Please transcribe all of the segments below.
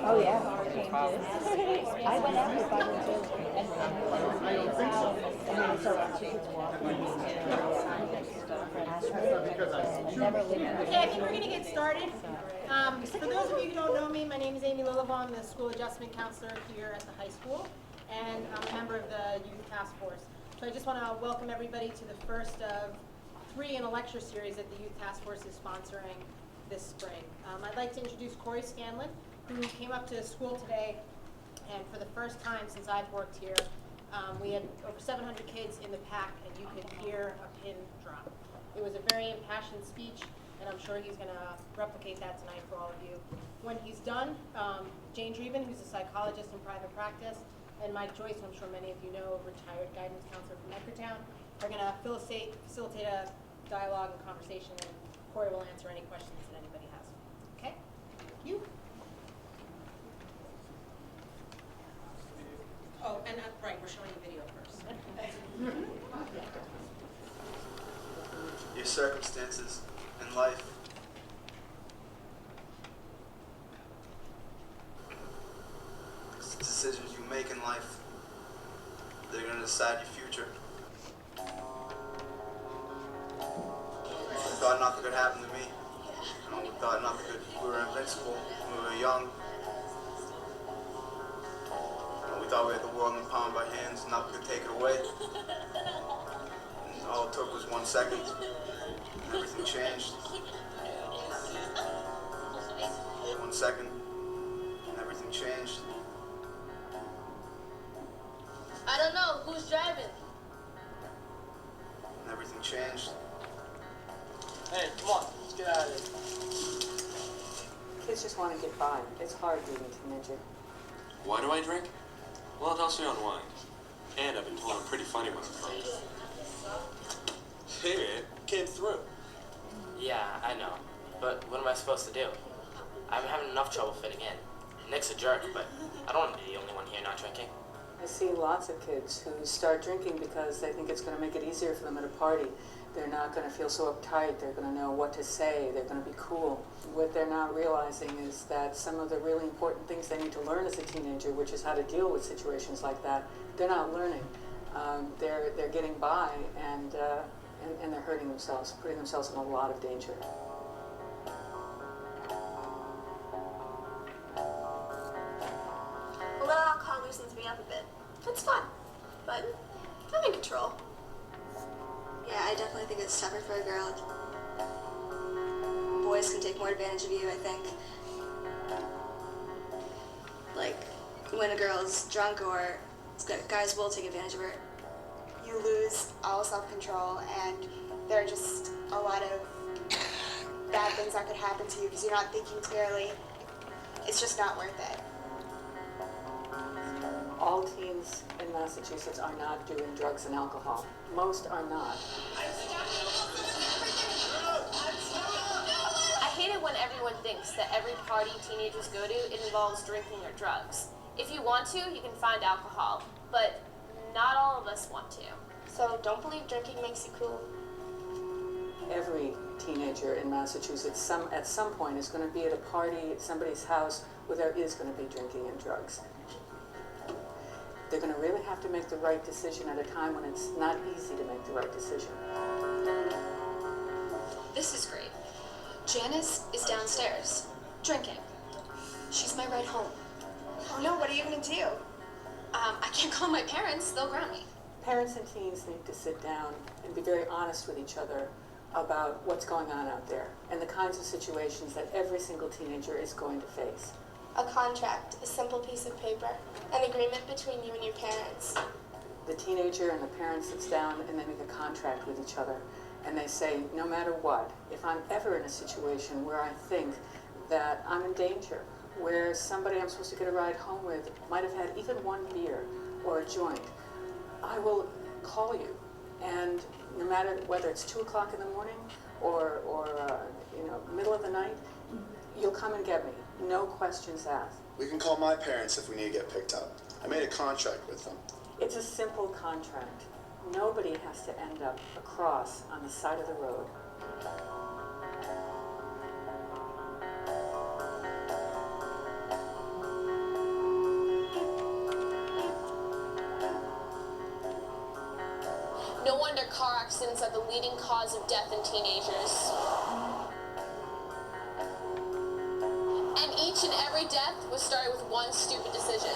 Oh yeah, changes. I went out with Byron too, and so she could walk and never lived. Okay, I think we're going to get started. For those of you who don't know me, my name is Amy Lillivon. I'm the school adjustment counselor here at the high school, and I'm a member of the youth task force. So I just want to welcome everybody to the first of 3 in a lecture series that the youth task force is sponsoring this spring. I'd like to introduce Cory Scanlon, who came up to school today, and for the first time since I've worked here, we had over 700 kids in the pack, and you could hear a pin drop. It was a very impassioned speech, and I'm sure he's going to replicate that tonight for all of you. When he's done, Jane Dreeben, who's a psychologist in private practice, and Mike Joyce, who I'm sure many of you know, retired guidance counselor from Edgartown, are going to facilitate a dialogue and conversation, and Cory will answer any questions that anybody has. Okay? Thank you. Oh, and right, we're showing a video first. Your circumstances in life, the decisions you make in life, they're going to decide your future. I thought nothing could happen to me. We thought nothing could. We were invincible when we were young. We thought we had the world in the palm of our hands, nothing could take it away. And all it took was 1 second, and everything changed. 1 second, and everything changed. I don't know. Who's driving? And everything changed. Hey, come on, let's get out of here. Kids just want to get by. It's hard being a teenager. Why do I drink? Well, it helps me unwind. And I've been told I'm pretty funny when I'm drunk. Hey man, came through. Yeah, I know. But what am I supposed to do? I'm having enough trouble fitting in. Nick's a jerk, but I don't want to be the only one here not drinking. I see lots of kids who start drinking because they think it's going to make it easier for them at a party. They're not going to feel so uptight. They're going to know what to say. They're going to be cool. What they're not realizing is that some of the really important things they need to learn as a teenager, which is how to deal with situations like that, they're not learning. They're getting by, and they're hurting themselves, putting themselves in a lot of danger. A little alcohol loosens me up a bit. It's fun, but I'm in control. Yeah, I definitely think it's tougher for a girl. Boys can take more advantage of you, I think. Like, when a girl's drunk or guys will take advantage of her. You lose all self-control, and there are just a lot of bad things that could happen to you because you're not thinking clearly. It's just not worth it. All teens in Massachusetts are not doing drugs and alcohol. Most are not. I hate it when everyone thinks that every party teenagers go to, it involves drinking or drugs. If you want to, you can find alcohol, but not all of us want to. So don't believe drinking makes you cool. Every teenager in Massachusetts at some point is going to be at a party at somebody's house where there is going to be drinking and drugs. They're going to really have to make the right decision at a time when it's not easy to make the right decision. This is great. Janice is downstairs, drinking. She's my ride home. Oh no, what are you going to do? I can't call my parents, they'll ground me. Parents and teens need to sit down and be very honest with each other about what's going on out there and the kinds of situations that every single teenager is going to face. A contract, a simple piece of paper, an agreement between you and your parents. The teenager and the parent sits down and they make a contract with each other. And they say, no matter what, if I'm ever in a situation where I think that I'm in danger, where somebody I'm supposed to get a ride home with might have had even one beer or a joint, I will call you. And no matter whether it's 2 o'clock in the morning or middle of the night, you'll come and get me. No questions asked. We can call my parents if we need to get picked up. I made a contract with them. It's a simple contract. Nobody has to end up across on the side of the road. car accidents are the leading cause of death in teenagers. And each and every death was started with one stupid decision.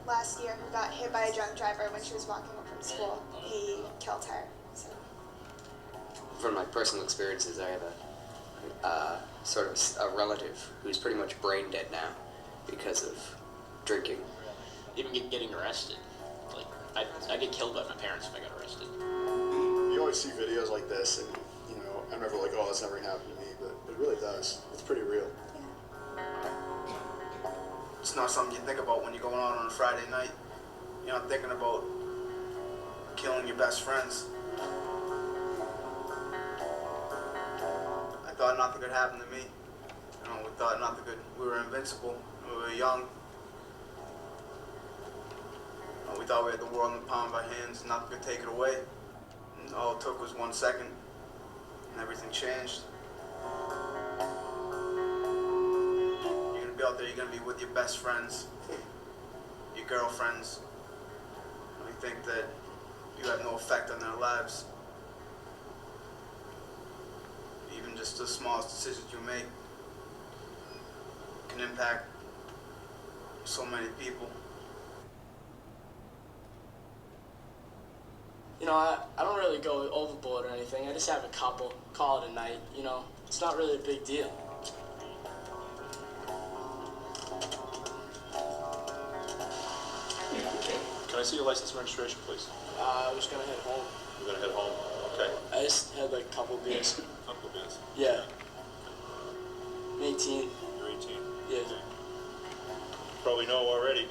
Last year, who got hit by a drunk driver when she was walking home from school. He killed her. So. From my personal experiences, I have a sort of a relative who's pretty much brain dead now because of drinking. Even getting arrested. Like, I'd get killed by my parents if I got arrested. You always see videos like this, and I'm never like, oh, that's never happened to me, but it really does. It's pretty real. It's not something you think about when you're going out on a Friday night. You're not thinking about killing your best friends. I thought nothing could happen to me. We thought nothing could. We were invincible. We were young. We thought we had the world in the palm of our hands. Nothing could take it away. And all it took was 1 second, and everything changed. You're gonna be out there. You're gonna be with your best friends, your girlfriends. And we think that you have no effect on their lives. Even just the smallest decisions you make can impact so many people. I don't really go overboard or anything. I just have a couple, call it a night, It's not really a big deal. Can I see your license and registration, please? I was gonna head home. You're gonna head home? Okay. I just had like a couple beers. Couple of beers? Yeah. I'm 18. You're 18? Yeah. Okay. Probably know already.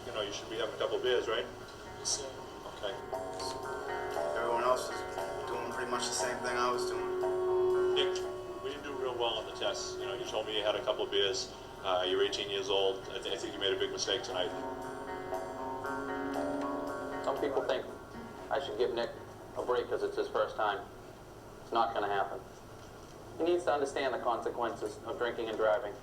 You should be having a couple of beers, right? Yes, sir. Okay. Everyone else was doing pretty much the same thing I was doing. Nick, we didn't do real well on the tests. You told me you had a couple of beers. You're 18 years old. I think you made a big mistake tonight. Some people think I should give Nick a break because it's his first time. It's not going to happen. He needs to understand the consequences of drinking and driving.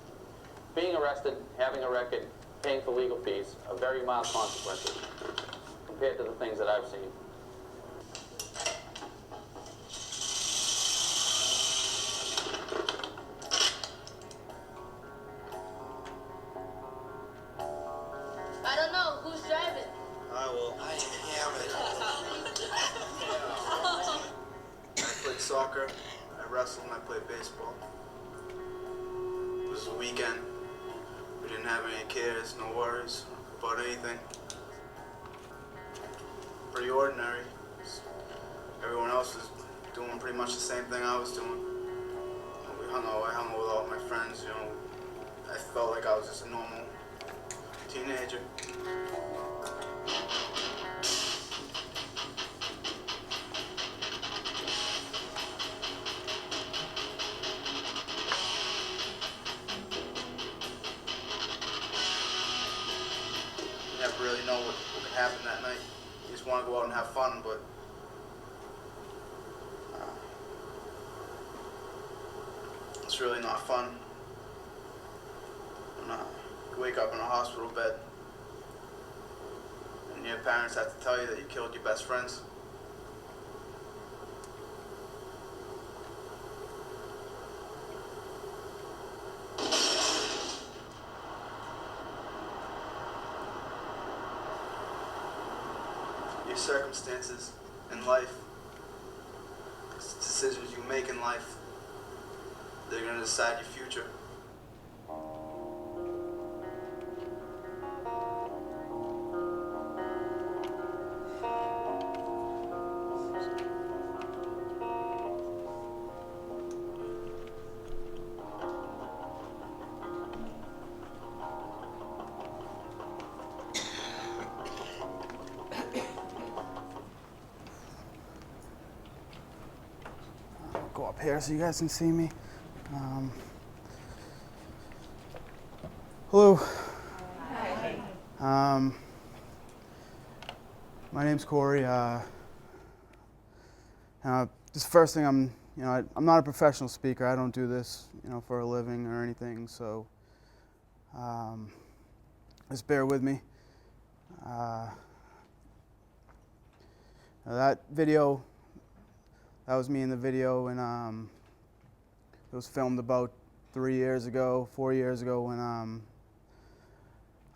Being arrested, having a record, paying for legal fees are very mild consequences compared to the things that I've seen. I don't know. Who's driving? I will. I played soccer, I wrestled, and I played baseball. It was a weekend. We didn't have any cares, no worries about anything. Pretty ordinary. Everyone else was doing pretty much the same thing I was doing. I hung out with all my friends, I felt like I was just a normal teenager. You never really know what could happen that night. You just want to go out and have fun, but it's really not fun. You wake up in a hospital bed and your parents have to tell you that you killed your best friends. Your circumstances in life, decisions you make in life, they're going to decide your future. Go up here so you guys can see me. Hello. Hi. My name's Cory. This is the first thing I'm not a professional speaker. I don't do this, for a living or anything. So just bear with me. That video, that was me in the video, and it was filmed about 3 years ago, 4 years ago, when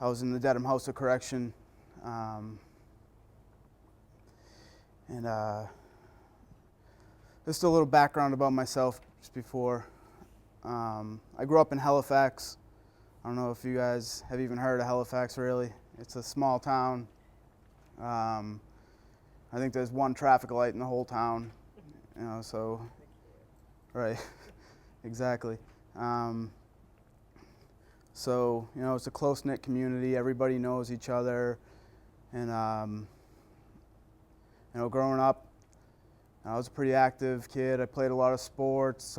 I was in the Dedham House of Correction. Just a little background about myself just before. I grew up in Halifax. I don't know if you guys have even heard of Halifax, really. It's a small town. I think there's one traffic light in the whole town, so, right, exactly. So, it's a close-knit community. Everybody knows each other. And, growing up, I was a pretty active kid. I played a lot of sports,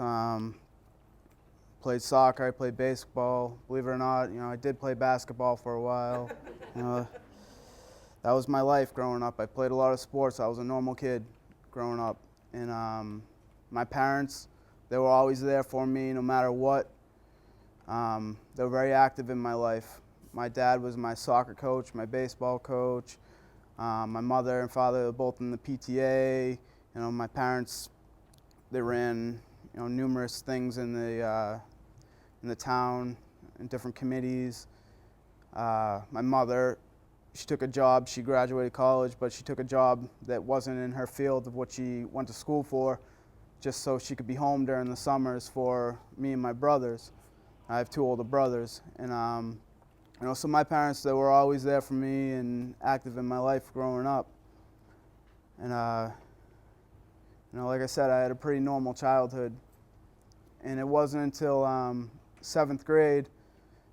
played soccer, I played baseball. Believe it or not, I did play basketball for a while. That was my life growing up. I played a lot of sports. I was a normal kid growing up. And my parents, they were always there for me no matter what. They were very active in my life. My dad was my soccer coach, my baseball coach. My mother and father were both in the PTA. My parents, they ran, numerous things in the town, in different committees. My mother, she took a job. She graduated college, but she took a job that wasn't in her field of what she went to school for, just so she could be home during the summers for me and my brothers. I have 2 older brothers, and so my parents, they were always there for me and active in my life growing up. And like I said, I had a pretty normal childhood, and it wasn't until 7th grade,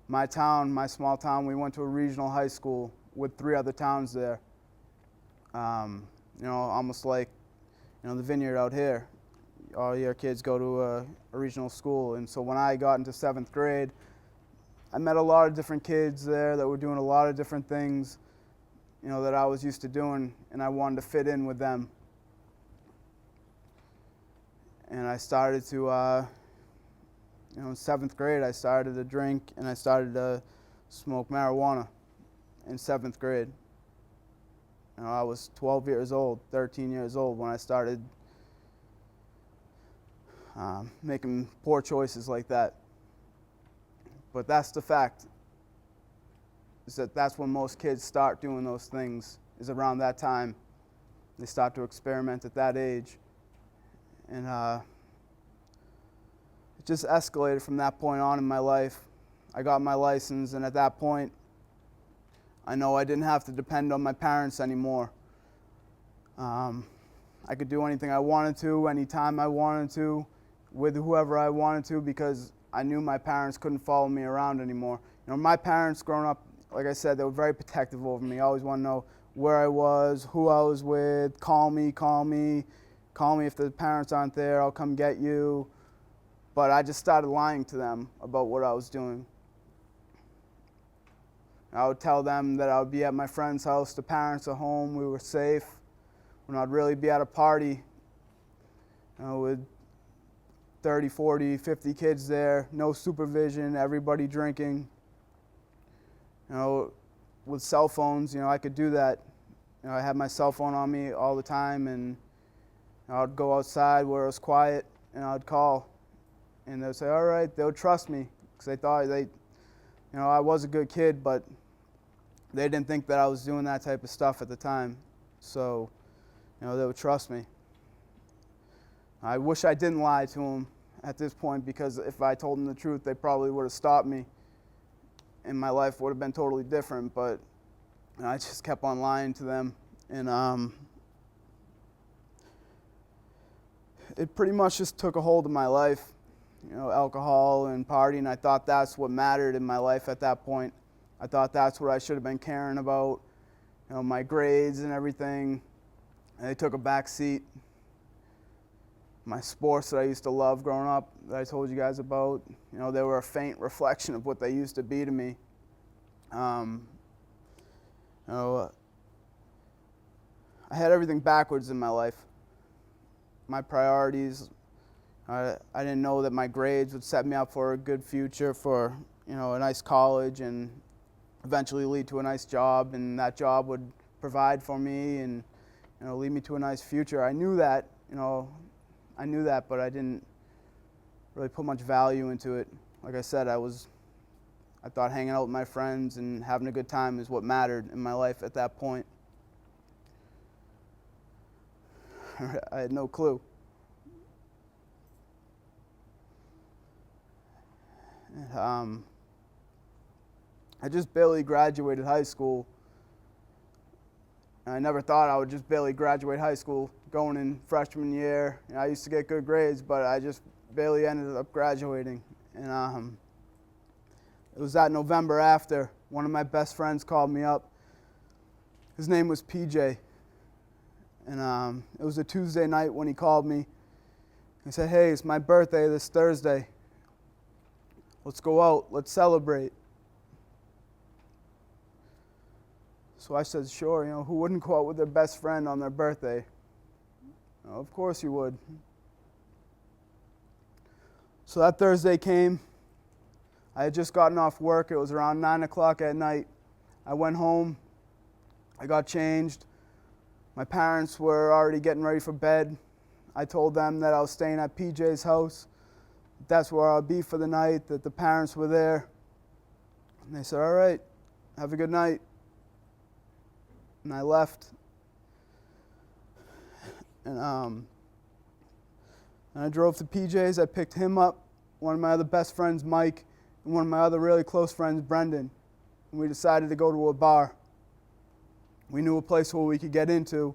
my town, my small town, we went to a regional high school with 3 other towns there. Almost like, the Vineyard out here. All your kids go to a regional school. And so when I got into 7th grade, I met a lot of different kids there that were doing a lot of different things, that I was used to doing, and I wanted to fit in with them. And I started to, in 7th grade, I started to drink and I started to smoke marijuana in 7th grade. I was 12 years old, 13 years old when I started making poor choices like that. But that's the fact, is that that's when most kids start doing those things, is around that time. They start to experiment at that age. And it just escalated from that point on in my life. I got my license, and at that point, I know I didn't have to depend on my parents anymore. I could do anything I wanted to, anytime I wanted to, with whoever I wanted to, because I knew my parents couldn't follow me around anymore. My parents growing up, like I said, they were very protective over me. I always want to know where I was, who I was with, call me if the parents aren't there, I'll come get you. But I just started lying to them about what I was doing. I would tell them that I would be at my friend's house, the parents are home, we were safe, when I'd really be at a party, with 30, 40, 50 kids there, no supervision, everybody drinking. With cell phones, I could do that. I had my cell phone on me all the time, and I'd go outside where it was quiet, and I'd call. And they'd say, all right, they would trust me, because they thought I was a good kid, but they didn't think that I was doing that type of stuff at the time. So, they would trust me. I wish I didn't lie to them at this point, because if I told them the truth, they probably would have stopped me, and my life would have been totally different. But I just kept on lying to them, and it pretty much just took a hold of my life. Alcohol and partying, I thought that's what mattered in my life at that point. I thought that's what I should have been caring about, my grades and everything. And they took a back seat. My sports that I used to love growing up, that I told you guys about, they were a faint reflection of what they used to be to me. I had everything backwards in my life. My priorities, I didn't know that my grades would set me up for a good future, for a nice college and eventually lead to a nice job, and that job would provide for me and, you know, lead me to a nice future. I knew that, but I didn't really put much value into it. Like I said, I thought hanging out with my friends and having a good time is what mattered in my life at that point. I had no clue. I just barely graduated high school. I never thought I would just barely graduate high school going in freshman year. You know, I used to get good grades, but I just barely ended up graduating. And it was that November after one of my best friends called me up. His name was PJ. And it was a Tuesday night when he called me. He said, "Hey, it's my birthday this Thursday. Let's go out, let's celebrate." So I said, sure, you know, who wouldn't go out with their best friend on their birthday? You know, of course you would. So that Thursday came. I had just gotten off work. It was around 9 o'clock at night. I went home. I got changed. My parents were already getting ready for bed. I told them that I was staying at PJ's house. That's where I'll be for the night, that the parents were there. And they said, all right, have a good night. And I left. And I drove to PJ's. I picked him up, one of my other best friends, Mike, and one of my other really close friends, Brendan. And we decided to go to a bar. We knew a place where we could get into.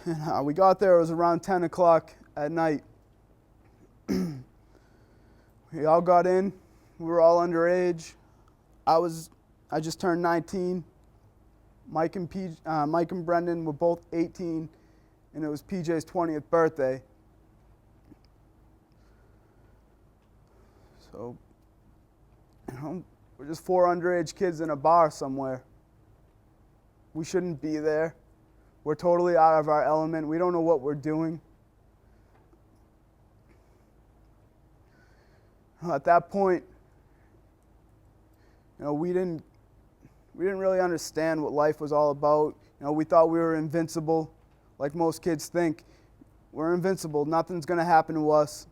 And we got there, it was around 10 o'clock at night. We all got in. We were all underage. I just turned 19. Mike and Brendan were both 18, and it was PJ's 20th birthday. So, you know, we're just 4 underage kids in a bar somewhere. We shouldn't be there. We're totally out of our element. We don't know what we're doing. At that point, you know, we didn't really understand what life was all about. You know, we thought we were invincible, like most kids think. We're invincible. Nothing's going to happen to us.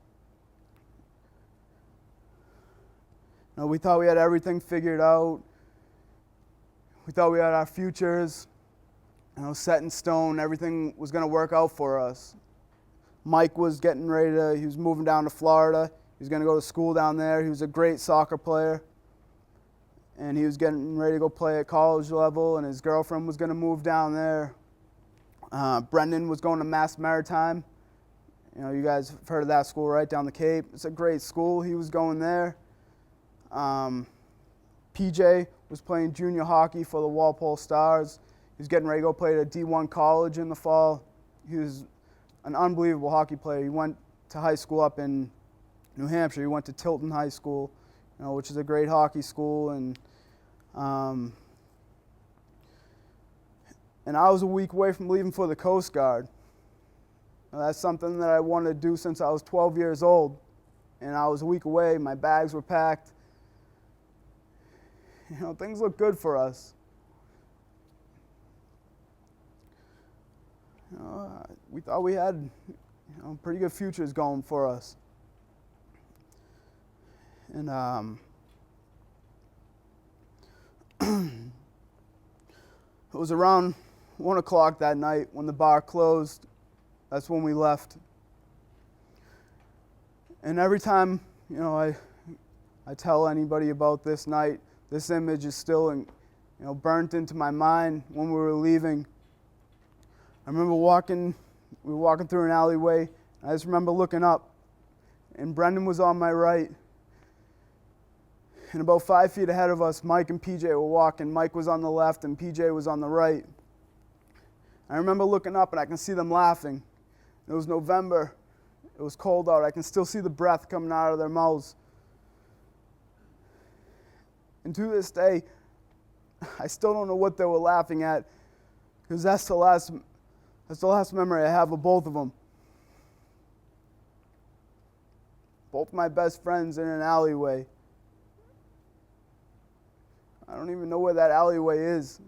You know, we thought we had everything figured out. We thought we had our futures, you know, set in stone. Everything was going to work out for us. Mike was getting ready he was moving down to Florida. He was going to go to school down there. He was a great soccer player. And he was getting ready to go play at college level, and his girlfriend was going to move down there. Brendan was going to Mass Maritime. You know, you guys have heard of that school, right, down the Cape. It's a great school. He was going there. PJ was playing junior hockey for the Walpole Stars. He was getting ready to go play at a D1 college in the fall. He was an unbelievable hockey player. He went to high school up in New Hampshire. He went to Tilton High School, you know, which is a great hockey school. And I was a week away from leaving for the Coast Guard. Now, that's something that I wanted to do since I was 12 years old. And I was a week away. My bags were packed. You know, things look good for us. You know, we thought we had, you know, pretty good futures going for us. And it was around 1 o'clock that night when the bar closed. That's when we left. And every time, you know, I tell anybody about this night, this image is still, you know, burnt into my mind when we were leaving. I remember we were walking through an alleyway. I just remember looking up, and Brendan was on my right. And about 5 feet ahead of us, Mike and PJ were walking. Mike was on the left and PJ was on the right. I remember looking up and I can see them laughing. It was November. It was cold out. I can still see the breath coming out of their mouths. And to this day, I still don't know what they were laughing at, because that's the last memory I have of both of them. Both my best friends in an alleyway. I don't even know where that alleyway is.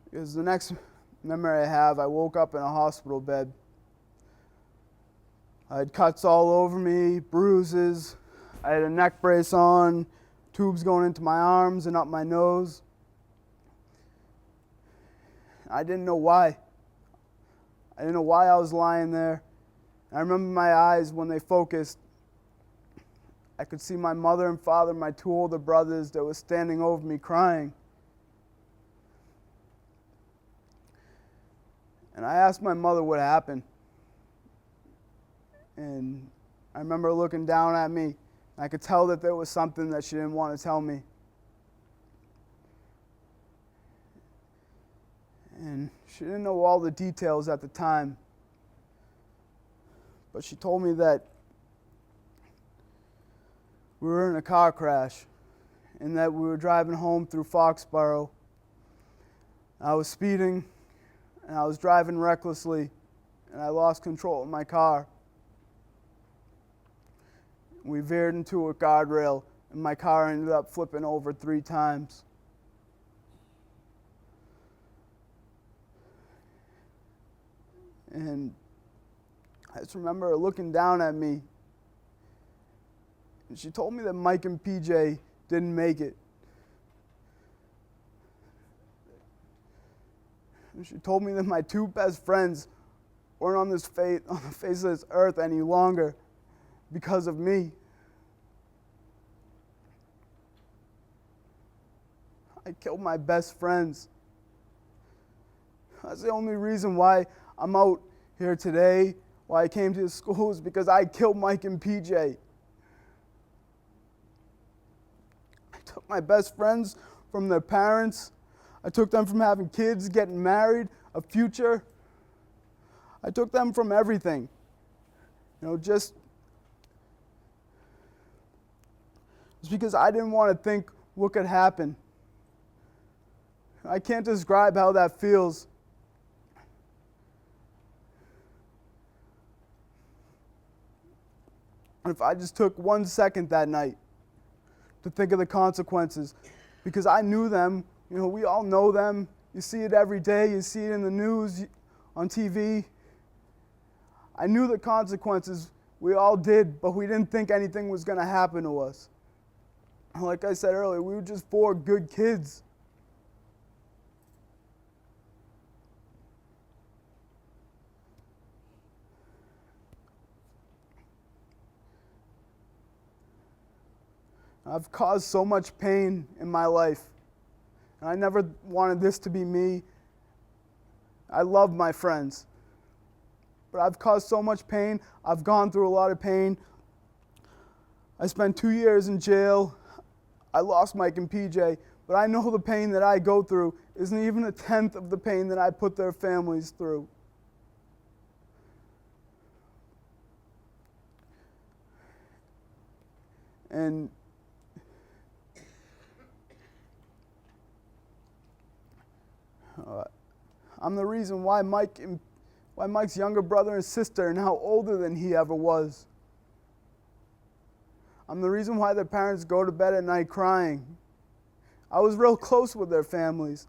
Because the next memory I have, I woke up in a hospital bed. I had cuts all over me, bruises. I had a neck brace on, tubes going into my arms and up my nose. I didn't know why. I didn't know why I was lying there. I remember my eyes, when they focused, I could see my mother and father, my two older brothers that were standing over me crying. And I asked my mother what happened. And I remember looking down at me. I could tell that there was something that she didn't want to tell me. And she didn't know all the details at the time. But she told me that we were in a car crash and that we were driving home through Foxborough. I was speeding and I was driving recklessly and I lost control of my car. We veered into a guardrail and my car ended up flipping over 3 times. And I just remember her looking down at me. And she told me that Mike and PJ didn't make it. And she told me that my 2 best friends weren't on the face of this earth any longer because of me. I killed my best friends. That's the only reason why I'm out here today, why I came to the school, is because I killed Mike and PJ. I took my best friends from their parents. I took them from having kids, getting married, a future. I took them from everything. Just because I didn't want to think what could happen. I can't describe how that feels. If I just took 1 second that night to think of the consequences, because I knew them, we all know them. You see it every day, you see it in the news, on TV. I knew the consequences, we all did, but we didn't think anything was going to happen to us. Like I said earlier, we were just 4 good kids. I've caused so much pain in my life. And I never wanted this to be me. I love my friends. But I've caused so much pain. I've gone through a lot of pain. I spent 2 years in jail. I lost Mike and PJ. But I know the pain that I go through isn't even 1/10 of the pain that I put their families through. And I'm the reason why Mike's younger brother and sister are now older than he ever was. I'm the reason why their parents go to bed at night crying. I was real close with their families.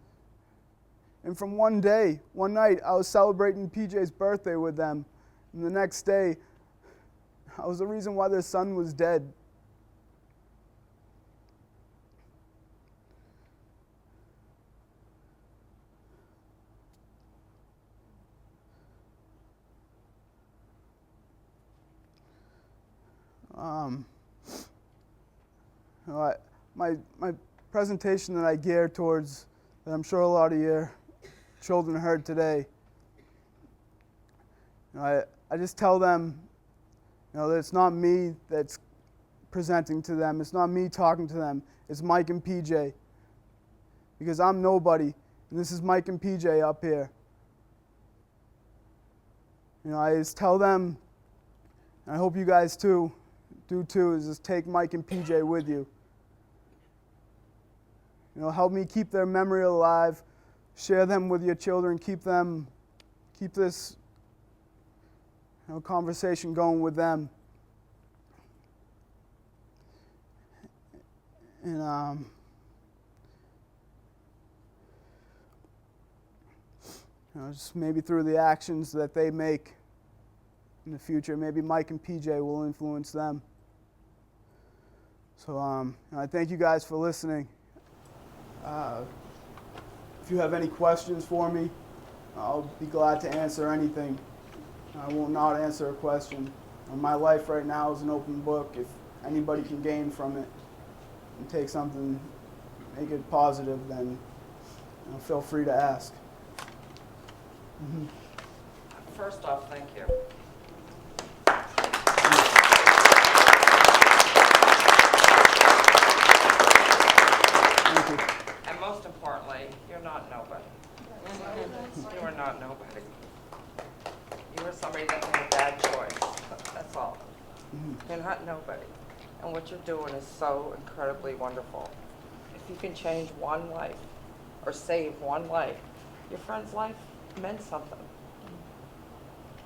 And from one night, I was celebrating PJ's birthday with them. And the next day, I was the reason why their son was dead. My presentation that I gear towards, that I'm sure a lot of your children heard today, I just tell them, that it's not me that's presenting to them. It's not me talking to them. It's Mike and PJ. Because I'm nobody, and this is Mike and PJ up here. I just tell them, and I hope you guys do too, is just take Mike and PJ with you. Help me keep their memory alive, share them with your children, keep this conversation going with them. And just maybe through the actions that they make in the future, maybe Mike and PJ will influence them. So I thank you guys for listening. If you have any questions for me, I'll be glad to answer anything. I will not answer a question. My life right now is an open book. If anybody can gain from it and take something, make it positive, then feel free to ask. First off, thank you. Thank you. And most importantly, you're not nobody. You are not nobody. You are somebody that made a bad choice. That's all. You're not nobody. And what you're doing is so incredibly wonderful. If you can change one life or save one life, your friend's life meant something.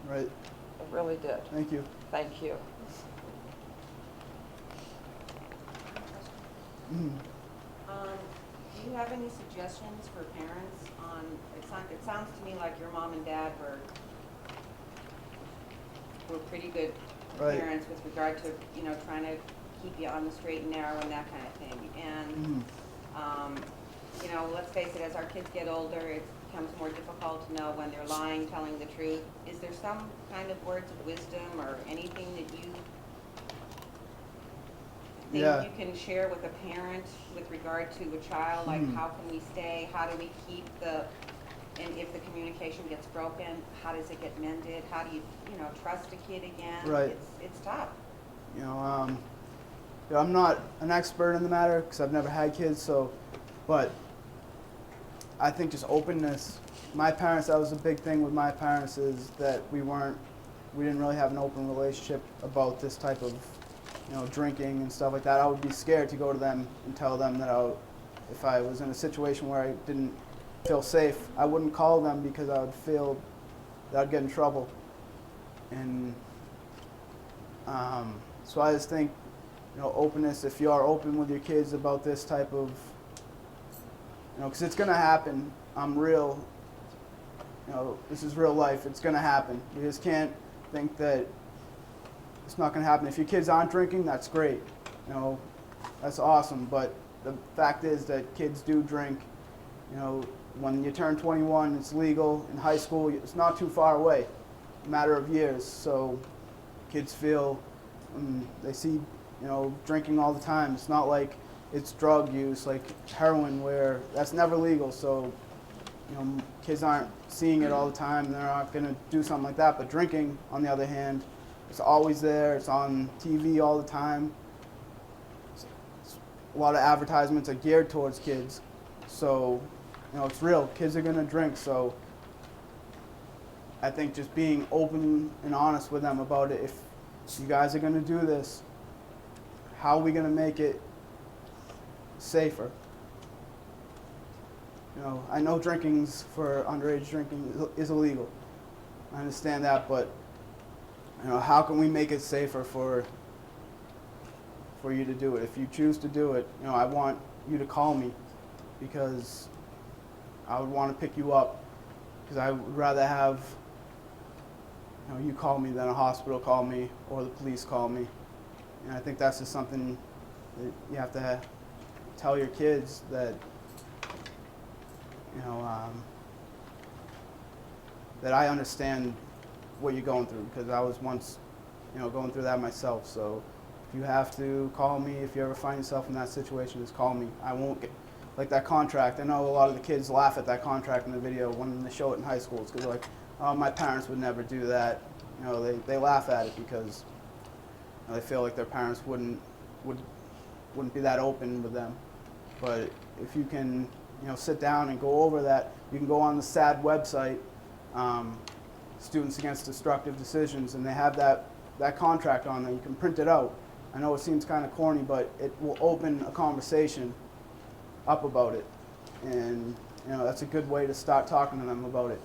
Right. It really did. Thank you. Thank you. Do you have any suggestions for parents on, it sounds to me like your mom and dad were pretty good parents with regard to, trying to keep you on the straight and narrow and that kind of thing. And, let's face it, as our kids get older, it becomes more difficult to know when they're lying, telling the truth. Is there some kind of words of wisdom or anything that you think you can share with a parent with regard to a child? Like, how can we stay? How do we keep and if the communication gets broken, how does it get mended? How do you, trust a kid again? Right. It's tough. I'm not an expert in the matter because I've never had kids, but I think just openness. My parents, that was a big thing with my parents, is that we didn't really have an open relationship about this type of, drinking and stuff like that. I would be scared to go to them and tell them that if I was in a situation where I didn't feel safe, I wouldn't call them because I would feel that I'd get in trouble. And so I just think, openness, if you are open with your kids about this type of, because it's going to happen. I'm real, this is real life. It's going to happen. You just can't think that it's not going to happen. If your kids aren't drinking, that's great. That's awesome. But the fact is that kids do drink. When you turn 21, it's legal. In high school, it's not too far away, a matter of years. So kids feel, they see, drinking all the time. It's not like it's drug use like heroin, where that's never legal. So, kids aren't seeing it all the time. They're not going to do something like that. But drinking, on the other hand, it's always there. It's on TV all the time. A lot of advertisements are geared towards kids. So, it's real. Kids are going to drink. So I think just being open and honest with them about it. If you guys are going to do this, how are we going to make it safer? I know drinking's for underage drinking is illegal. I understand that, but how can we make it safer for you to do it? If you choose to do it, I want you to call me, because I would want to pick you up, because I would rather have you call me than a hospital call me or the police call me. And I think that's just something that you have to tell your kids, that that I understand what you're going through, because I was once going through that myself. So if you have to call me, if you ever find yourself in that situation, just call me. I won't get, like that contract, I know a lot of the kids laugh at that contract in the video when they show it in high schools, because they're like, oh, my parents would never do that. They laugh at it because they feel like their parents wouldn't be that open with them. But if you can sit down and go over that, you can go on the SAD website, Students Against Destructive Decisions, and they have that contract on there. You can print it out. I know it seems kind of corny, but it will open a conversation up about it. And that's a good way to start talking to them about it.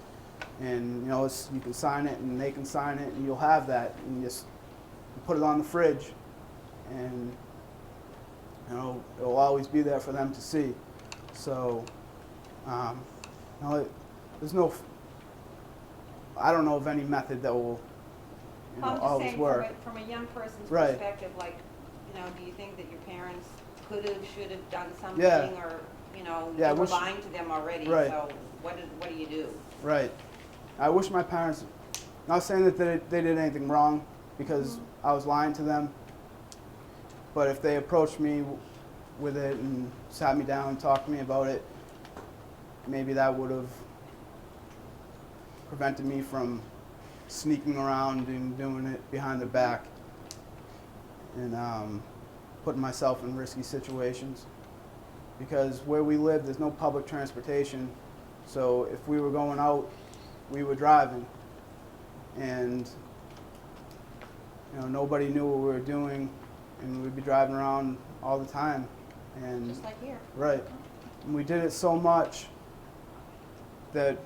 And you can sign it, and they can sign it, and you'll have that. And you just put it on the fridge, and you know, it will always be there for them to see. So, you know, there's no, I don't know of any method that will, you know, I'm just always saying work. from a young person's Right. perspective, like, you know, do you think that your parents could have, should have done something, Yeah. or, you know, Yeah, I you were wish- lying to them already, Right. so what do you do? Right. I wish my parents, not saying that they did anything wrong because I was lying to them, but if they approached me with it and sat me down and talked to me about it, maybe that would have prevented me from sneaking around and doing it behind their back and putting myself in risky situations. Because where we live, there's no public transportation, so if we were going out, we were driving, and you know, nobody knew what we were doing, and we'd be driving around all the time. And Just like here. right. And we did it so much that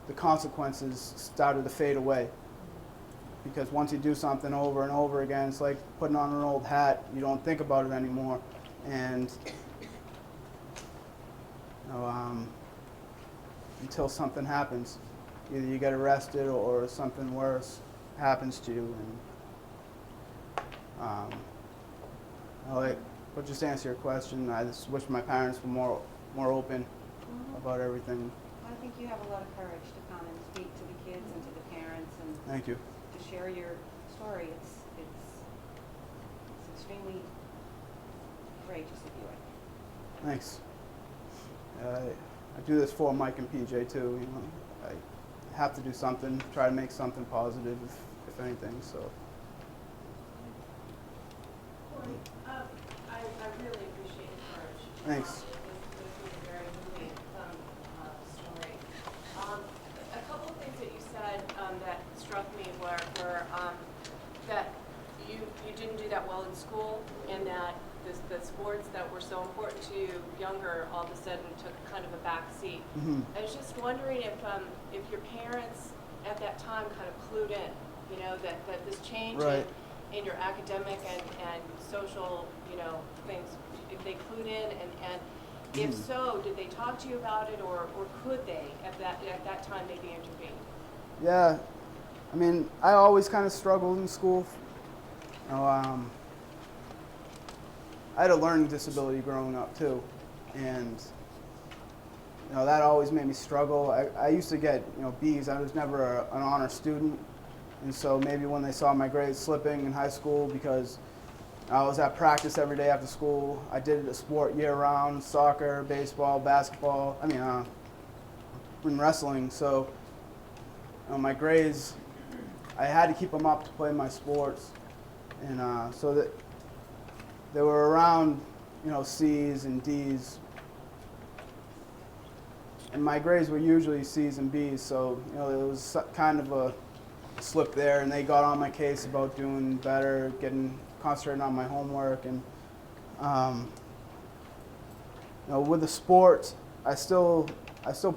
the consequences started to fade away. Because once you do something over and over again, it's like putting on an old hat. You don't think about it anymore. And you know, until something happens, either you get arrested or something worse happens to you. And but just to answer your question, I just wish my parents were more open about everything. I think you have a lot of courage to come and speak to the kids and to the parents and Thank you. to share your story. It's extremely courageous of you, I think. Thanks. I do this for Mike and PJ too. You know, I have to do something, try to make something positive, if anything. So. Cory, I really appreciate your courage. Thanks. This was a very moving story. A couple of things that you said that struck me were that you didn't do that well in school, and that the sports that were so important to you younger all of a sudden took kind of a back seat. I was just wondering if your parents at that time kind of clued in, you know, that this change Right. in your academic and social, you know, things, if they clued in, and if so, did they talk to you about it, or could they at that time maybe intervene? Yeah, I mean, I always kind of struggled in school. You know, I had a learning disability growing up too, and you know that always made me struggle. I used to get, you know, B's. I was never an honor student, and so maybe when they saw my grades slipping in high school because I was at practice every day after school. I did a sport year-round: soccer, baseball, basketball. I mean, in wrestling. So you know, my grades, I had to keep them up to play my sports, and so that they were around, you know, C's and D's. And my grades were usually C's and B's, so you know it was kind of a slip there. And they got on my case about doing better, concentrating on my homework, and you know, with the sports, I still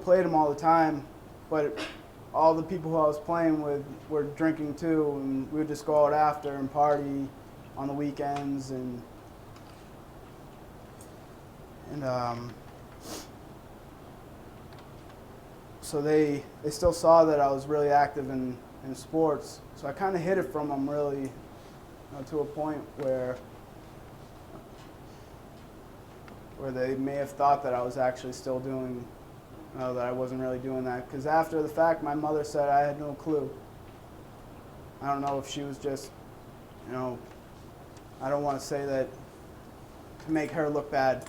played them all the time, but all the people who I was playing with were drinking too, and we would just go out after and party on the weekends, and so they still saw that I was really active in sports. So I kind of hid it from them really, you know, to a point where they may have thought that I was actually still doing, you know, that I wasn't really doing that. Because after the fact, my mother said I had no clue. I don't know if she was just, you know, I don't want to say that to make her look bad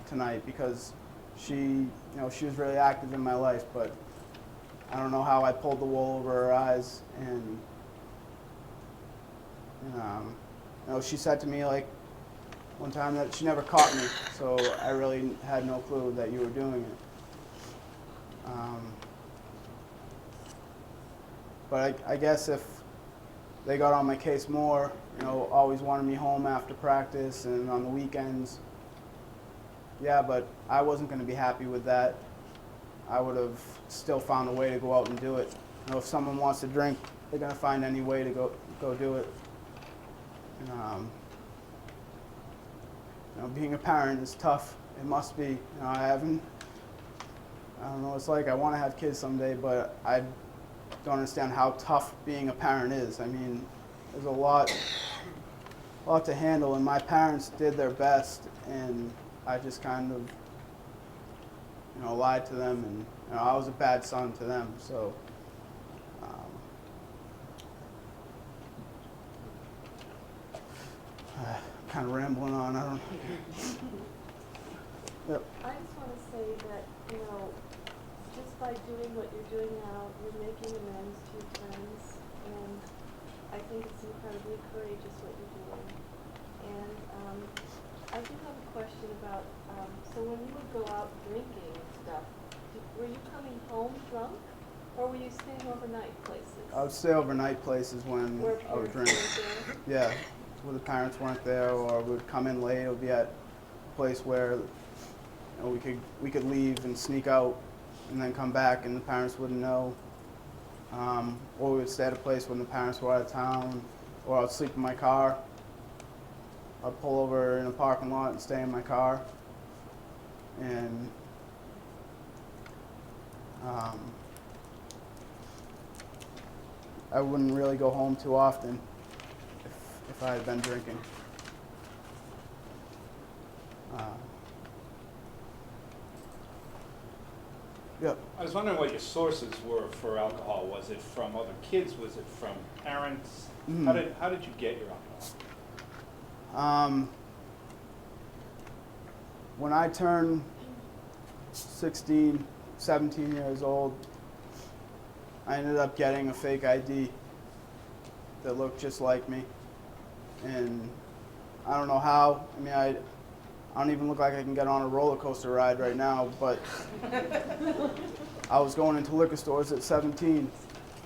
tonight, because she, you know, she was really active in my life, but I don't know how I pulled the wool over her eyes. And you know, she said to me like one time that she never caught me, so I really had no clue that you were doing it. But I guess if they got on my case more, you know, always wanted me home after practice and on the weekends. Yeah, but I wasn't going to be happy with that. I would have still found a way to go out and do it. You know, if someone wants to drink, they're going to find any way to go do it. And, being a parent is tough. It must be. I don't know what it's like. I want to have kids someday, but I don't understand how tough being a parent is. I mean, there's a lot to handle, and my parents did their best, and I just kind of, lied to them, and I was a bad son to them. So, kind of rambling on. I don't. Yep. I just want to say that, just by doing what you're doing now, you're making amends to your friends, and I think it's incredibly courageous what you're doing. And I do have a question about, so when you would go out drinking and stuff, were you coming home drunk, or were you staying overnight places? I would stay overnight places when Where I would parents drink. weren't there? Yeah, where the parents weren't there, or we would come in late. It would be at a place where we could leave and sneak out, and then come back, and the parents wouldn't know. Or we would stay at a place when the parents were out of town, or I would sleep in my car. I'd pull over in a parking lot and stay in my car, and I wouldn't really go home too often if I had been drinking. Yep. I was wondering what your sources were for alcohol. Was it from other kids? Was it from parents? How did you get your alcohol? When I turned 16, 17 years old, I ended up getting a fake ID that looked just like me. And I don't know how. I mean, I don't even look like I can get on a roller coaster ride right now, but I was going into liquor stores at 17.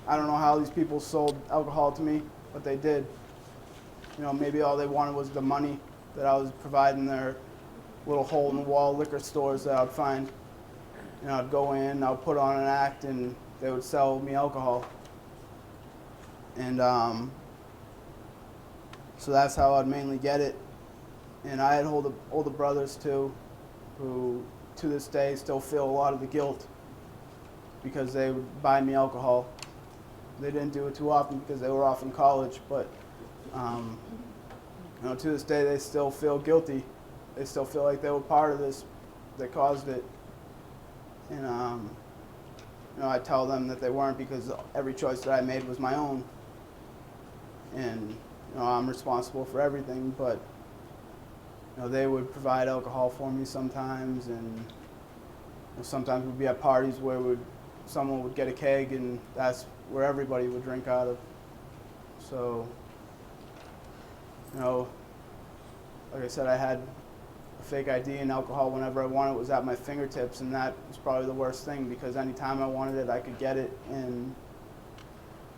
I don't know how these people sold alcohol to me, but they did. Maybe all they wanted was the money that I was providing their little hole-in-the-wall liquor stores that I'd find. I'd go in, I'd put on an act, and they would sell me alcohol. And so that's how I'd mainly get it. And I had older brothers too, who to this day still feel a lot of the guilt because they would buy me alcohol. They didn't do it too often because they were off in college, but to this day they still feel guilty. They still feel like they were part of this, that caused it. And I tell them that they weren't, because every choice that I made was my own. And I'm responsible for everything, but they would provide alcohol for me sometimes, and sometimes we'd be at parties where someone would get a keg, and that's where everybody would drink out of. So, like I said, I had a fake ID, and alcohol whenever I wanted it was at my fingertips, and that was probably the worst thing, because anytime I wanted it, I could get it, and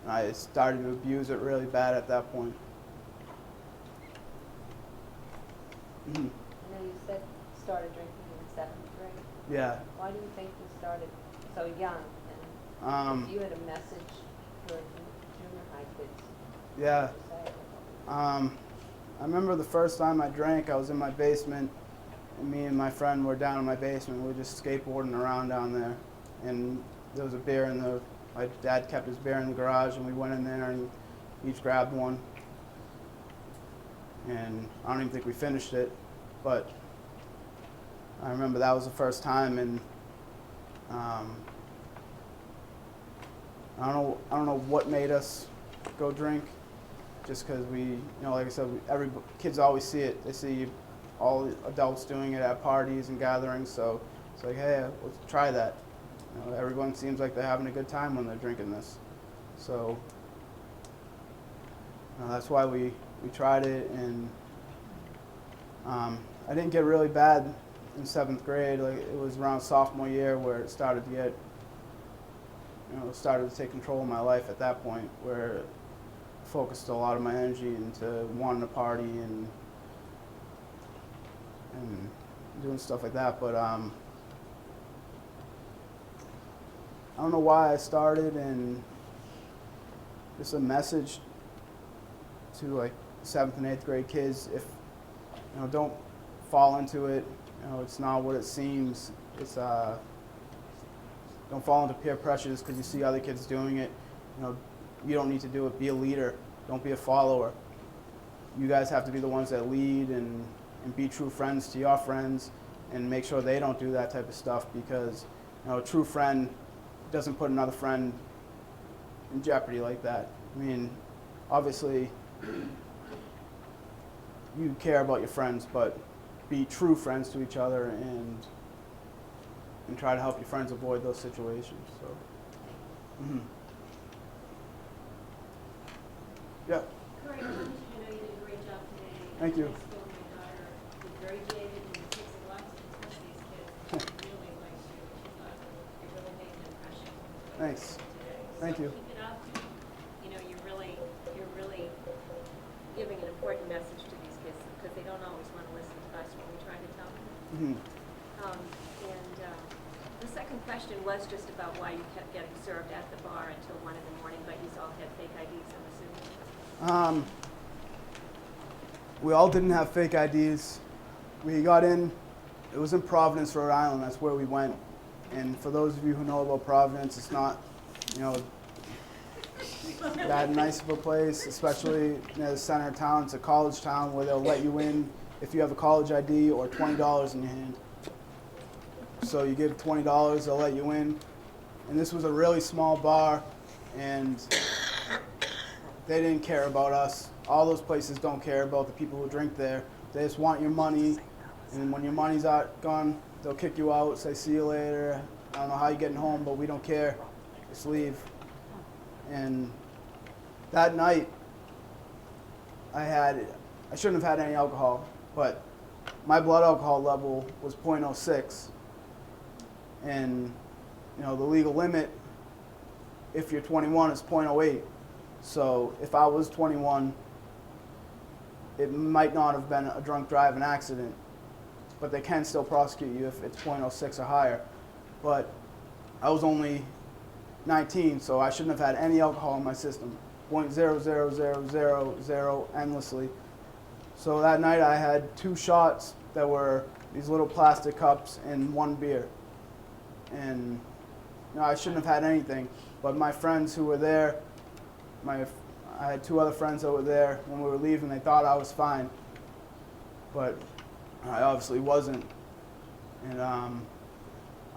I started to abuse it really bad at that point. I know you said you started drinking in 7th grade. Yeah. Why do you think you started so young? And if you had a message for junior high kids, Yeah. what would you say? I remember the first time I drank, I was in my basement, and me and my friend were down in my basement. We were just skateboarding around down there, and there was a beer my dad kept his beer in the garage, and we went in there and each grabbed one. And I don't even think we finished it, but I remember that was the first time, and I don't know what made us go drink, just because we, like I said, every kids always see it. They see all the adults doing it at parties and gatherings, so it's like, hey, let's try that. Everyone seems like they're having a good time when they're drinking this, so that's why we tried it. And I didn't get really bad in 7th grade. Like, it was around sophomore year where it started to get, started to take control of my life at that point, where it focused a lot of my energy into wanting to party and doing stuff like that. But I don't know why I started, and just a message to like 7th and 8th grade kids: if don't fall into it. You know, it's not what it seems. It's don't fall into peer pressures because you see other kids doing it. You know, you don't need to do it. Be a leader. Don't be a follower. You guys have to be the ones that lead and be true friends to your friends and make sure they don't do that type of stuff, because you know, a true friend doesn't put another friend in jeopardy like that. I mean, obviously you care about your friends, but be true friends to each other and try to help your friends avoid those situations. So, yeah. Cory, I know you did a great job today. Thank you. My daughter was very jaded and it takes a lot to touch these kids. She really likes you. She thought it really made an impression. Thanks. Today. Thank you. Keep it up. You know, you're really giving an important message to these kids because they don't always want to listen to us when we try to tell them. The second question was just about why you kept getting served at the bar until 1 in the morning, but you all had fake IDs, I'm assuming. We all didn't have fake IDs. We got in, it was in Providence, Rhode Island. That's where we went. And for those of you who know about Providence, it's not, you know, that nice of a place, especially near the center of town. It's a college town where they'll let you in if you have a college ID or $20 in your hand. So you give $20, they'll let you in. And this was a really small bar, and they didn't care about us. All those places don't care about the people who drink there. They just want your money, and when your money's out, gone, they'll kick you out, say see you later. I don't know how you're getting home, but we don't care. Just leave. And that night, I shouldn't have had any alcohol, but my blood alcohol level was 0.06. And you know, the legal limit, if you're 21, is 0.08. So if I was 21, it might not have been a drunk driving accident, but they can still prosecute you if it's 0.06 or higher. But I was only 19, so I shouldn't have had any alcohol in my system. 0.00000 endlessly. So that night I had 2 shots that were these little plastic cups and 1 beer. And you know, I shouldn't have had anything, but my friends who were there, I had 2 other friends that were there when we were leaving. They thought I was fine, but I obviously wasn't. And I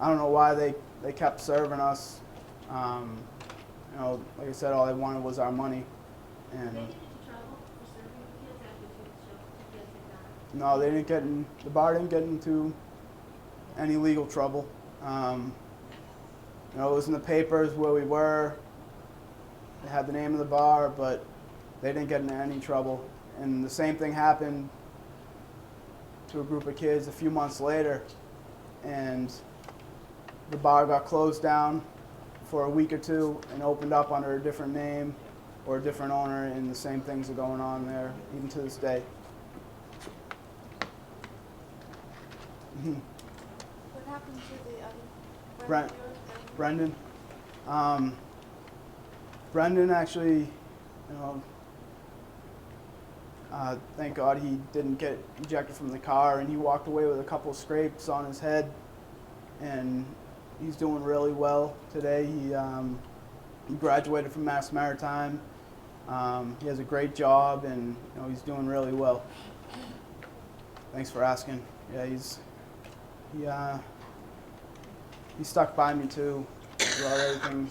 don't know why they kept serving us. You know, like I said, all they wanted was our money. And no, they didn't get in. The bar didn't get into any legal trouble. You know, it was in the papers where we were. They had the name of the bar, but they didn't get into any trouble. And the same thing happened to a group of kids a few months later, and the bar got closed down for a week or 2 and opened up under a different name or a different owner, and the same things are going on there even to this day. What happened to the other Brendan. Brendan actually, you know, thank God he didn't get ejected from the car, and he walked away with a couple scrapes on his head, and he's doing really well today. He graduated from Mass Maritime. He has a great job, and you know, he's doing really well. Thanks for asking. Yeah, he stuck by me too throughout everything.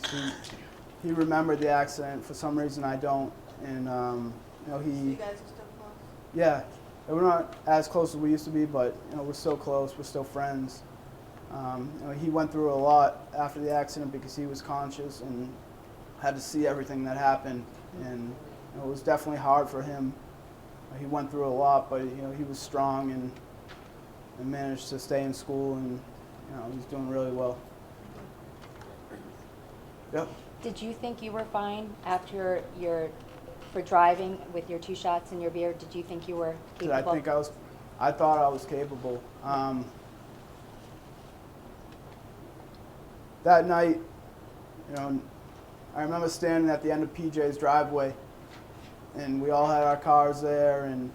He remembered the accident. For some reason, I don't. And you know, So you guys are still close? Yeah, we're not as close as we used to be, but you know, we're still close. We're still friends. You know, he went through a lot after the accident because he was conscious and had to see everything that happened, and you know, it was definitely hard for him. He went through a lot, but you know, he was strong and managed to stay in school, and you know, he's doing really well. Yep. Did you think you were fine after for driving with your 2 shots and your beer? Did you think you were capable? I thought I was capable. That night, you know, I remember standing at the end of PJ's driveway, and we all had our cars there, and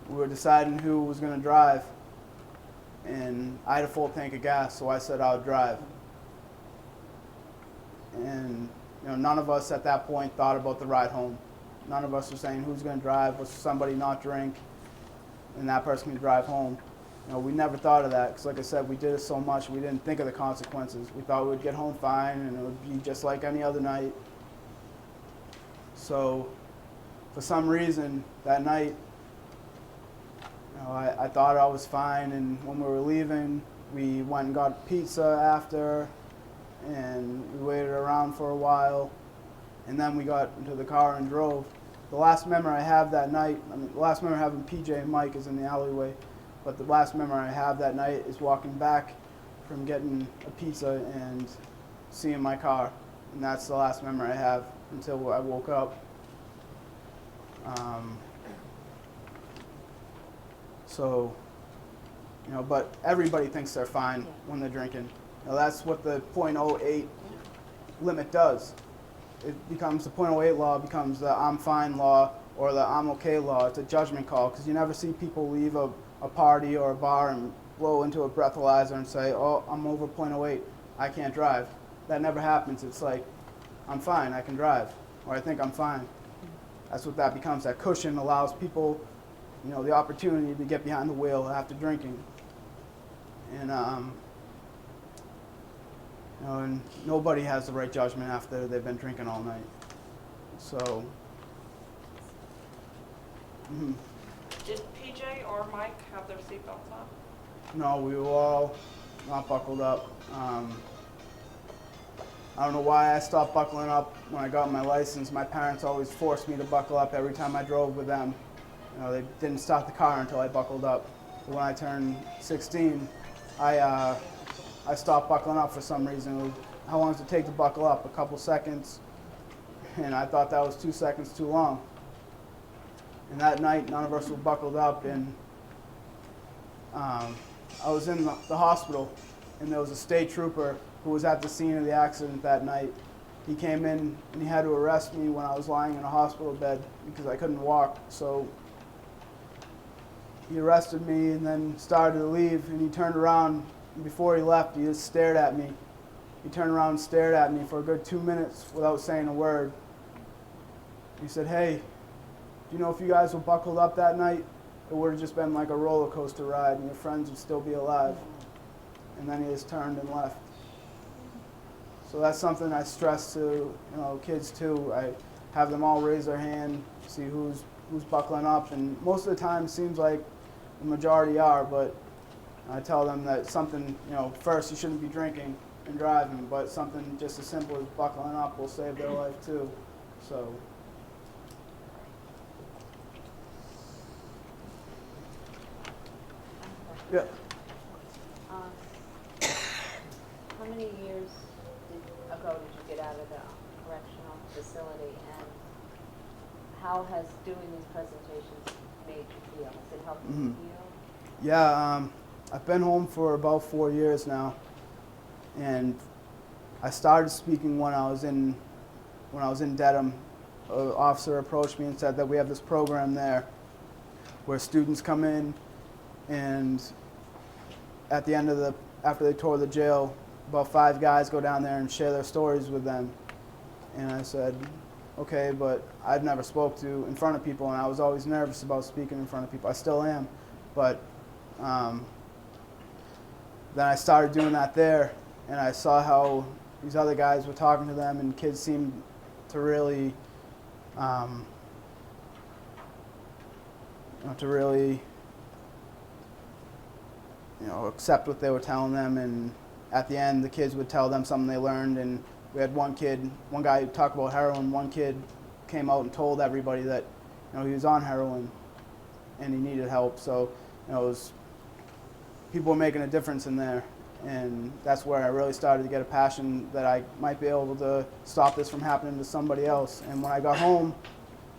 we were deciding who was going to drive. and I had a full tank of gas, so I said I would drive. And none of us at that point thought about the ride home. None of us were saying who's going to drive, was somebody not drink, and that person can drive home. We never thought of that because, like I said, we did it so much, we didn't think of the consequences. We thought we would get home fine and it would be just like any other night. So for some reason that night, I thought I was fine, and when we were leaving, we went and got pizza after, and we waited around for a while, and then we got into the car and drove. The last memory I have that night, the last memory I have of PJ and Mike is in the alleyway, but the last memory I have that night is walking back from getting a pizza and seeing my car, and that's the last memory I have until I woke up. But everybody thinks they're fine when they're drinking. That's what the .08 limit does. It becomes the .08 law becomes the I'm fine law or the I'm okay law. It's a judgment call because you never see people leave a party or a bar and blow into a breathalyzer and say, oh, I'm over .08, I can't drive. That never happens. It's like, I'm fine, I can drive, or I think I'm fine. That's what that becomes. That cushion allows people, the opportunity to get behind the wheel after drinking. And and nobody has the right judgment after they've been drinking all night. So. Did PJ or Mike have their seatbelts on? No, we were all not buckled up. I don't know why I stopped buckling up when I got my license. My parents always forced me to buckle up every time I drove with them. They didn't start the car until I buckled up. But when I turned 16, I stopped buckling up for some reason. How long does it take to buckle up? A couple seconds. And I thought that was 2 seconds too long. And that night, none of us were buckled up, and I was in the hospital, and there was a state trooper who was at the scene of the accident that night. He came in and he had to arrest me when I was lying in a hospital bed because I couldn't walk. So he arrested me and then started to leave, and he turned around, and before he left, he just stared at me. He turned around and stared at me for a good 2 minutes without saying a word. He said, hey, do you know if you guys were buckled up that night, it would have just been like a roller coaster ride and your friends would still be alive. And then he just turned and left. So that's something I stress to kids too. I have them all raise their hand, see who's buckling up, and most of the time it seems like the majority are, but I tell them that something, first you shouldn't be drinking and driving, but something just as simple as buckling up will save their life too. So. Yeah. How many years ago did you get out of the correctional facility, and how has doing these presentations made you feel? Has it helped you heal? Yeah, I've been home for about 4 years now, and I started speaking when I was in Dedham. An officer approached me and said that we have this program there where students come in, and at the end of after they tour the jail, about 5 guys go down there and share their stories with them. And I said, okay, but I've never spoke to in front of people, and I was always nervous about speaking in front of people. I still am, but then I started doing that there, and I saw how these other guys were talking to them, and kids seemed to really, accept what they were telling them, and at the end the kids would tell them something they learned. And we had one guy who talked about heroin. One kid came out and told everybody that he was on heroin and he needed help. So people were making a difference in there, and that's where I really started to get a passion that I might be able to stop this from happening to somebody else. And when I got home,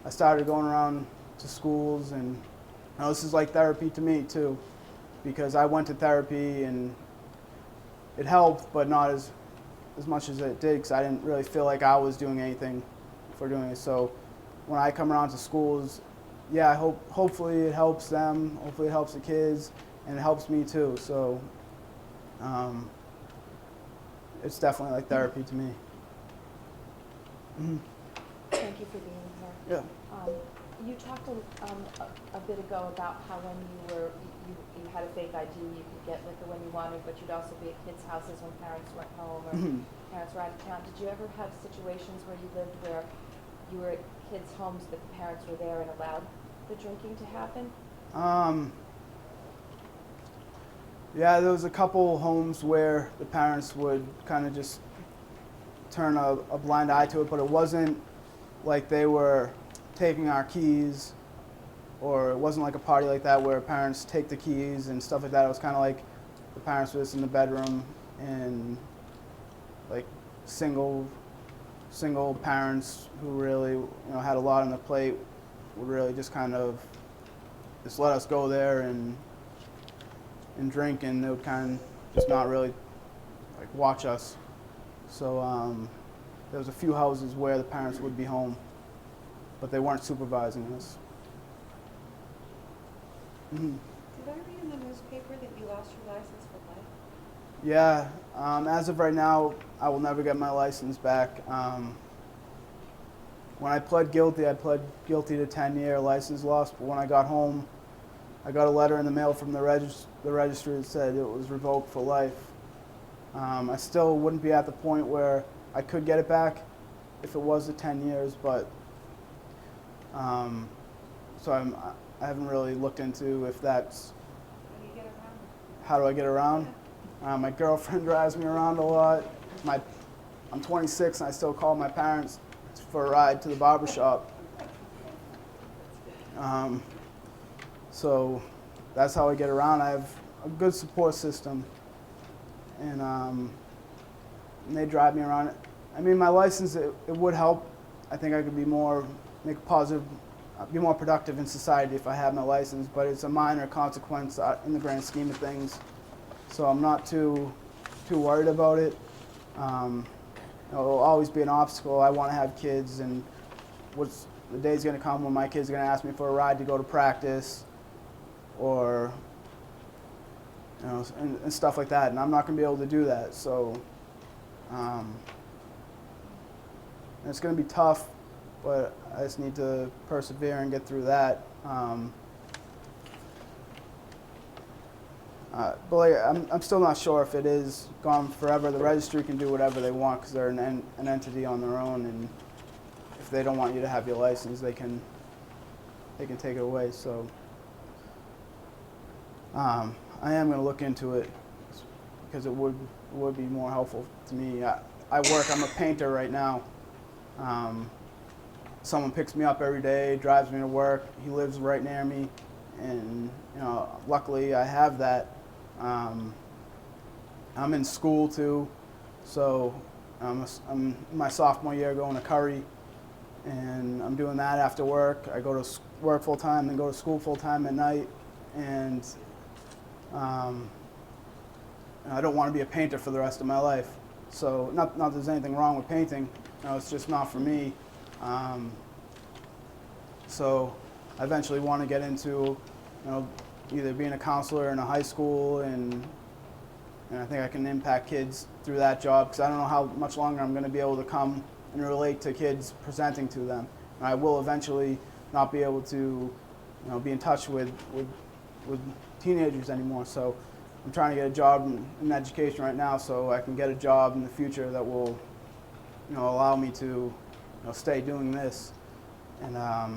I started going around to schools, and this is like therapy to me too, because I went to therapy and it helped, but not as much as it did, because I didn't really feel like I was doing anything for doing it. So when I come around to schools, yeah, hopefully it helps them, hopefully it helps the kids, and it helps me too. So it's definitely like therapy to me. Thank you for being here. Yeah. You talked a bit ago about how when you had a fake ID, you could get liquor when you wanted, but you'd also be at kids' houses when parents weren't home or parents were out of town. Did you ever have situations where you lived where you were at kids' homes but the parents were there and allowed the drinking to happen? Yeah, there was a couple homes where the parents would kind of just turn a blind eye to it, but it wasn't like they were taking our keys, or it wasn't like a party like that where parents take the keys and stuff like that. It was kind of like the parents were just in the bedroom, and like single parents who really had a lot on their plate would really just kind of just let us go there and drink, and they would kind of just not really like watch us. So there was a few houses where the parents would be home, but they weren't supervising us. Did I read in the newspaper that you lost your license for life? Yeah, as of right now, I will never get my license back. When I pled guilty to 10-year license loss, but when I got home, I got a letter in the mail from the registry that said it was revoked for life. I still wouldn't be at the point where I could get it back if it was the 10 years, but so I haven't really looked into if that's. How do you get around? How do I get around? My girlfriend drives me around a lot. I'm 26 and I still call my parents for a ride to the barber shop. So that's how I get around. I have a good support system, and they drive me around. I mean, my license, it would help. I think I could be more productive in society if I had my license, but it's a minor consequence in the grand scheme of things. So I'm not too worried about it. It'll always be an obstacle. I want to have kids, and the day's going to come when my kids are going to ask me for a ride to go to practice, or and stuff like that, and I'm not going to be able to do that. So it's going to be tough, but I just need to persevere and get through that. But like, I'm still not sure if it is gone forever. The registry can do whatever they want because they're an entity on their own, and if they don't want you to have your license, they can take it away. So I am going to look into it because it would be more helpful to me. I'm a painter right now. Someone picks me up every day, drives me to work. He lives right near me, and luckily I have that. I'm in school too, so I'm in my sophomore year going to Curry, and I'm doing that after work. I go to work full time, then go to school full time at night, and I don't want to be a painter for the rest of my life. So not that there's anything wrong with painting, it's just not for me. So I eventually want to get into either being a counselor in a high school, and I think I can impact kids through that job, because I don't know how much longer I'm going to be able to come and relate to kids presenting to them. And I will eventually not be able to be in touch with teenagers anymore. So I'm trying to get a job in education right now so I can get a job in the future that will allow me to stay doing this. And I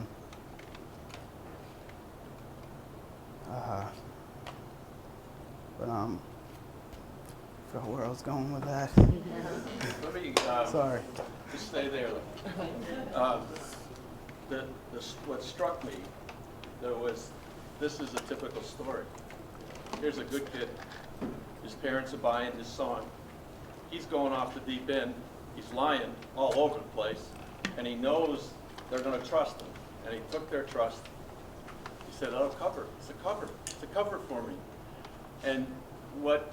forgot where I was going with that. Let me, sorry. Just stay there. What struck me, this is a typical story. Here's a good kid. His parents are buying his song. He's going off the deep end. He's lying all over the place, and he knows they're going to trust him. And he took their trust. He said, "Oh, cover. It's a cover. It's a cover for me." And what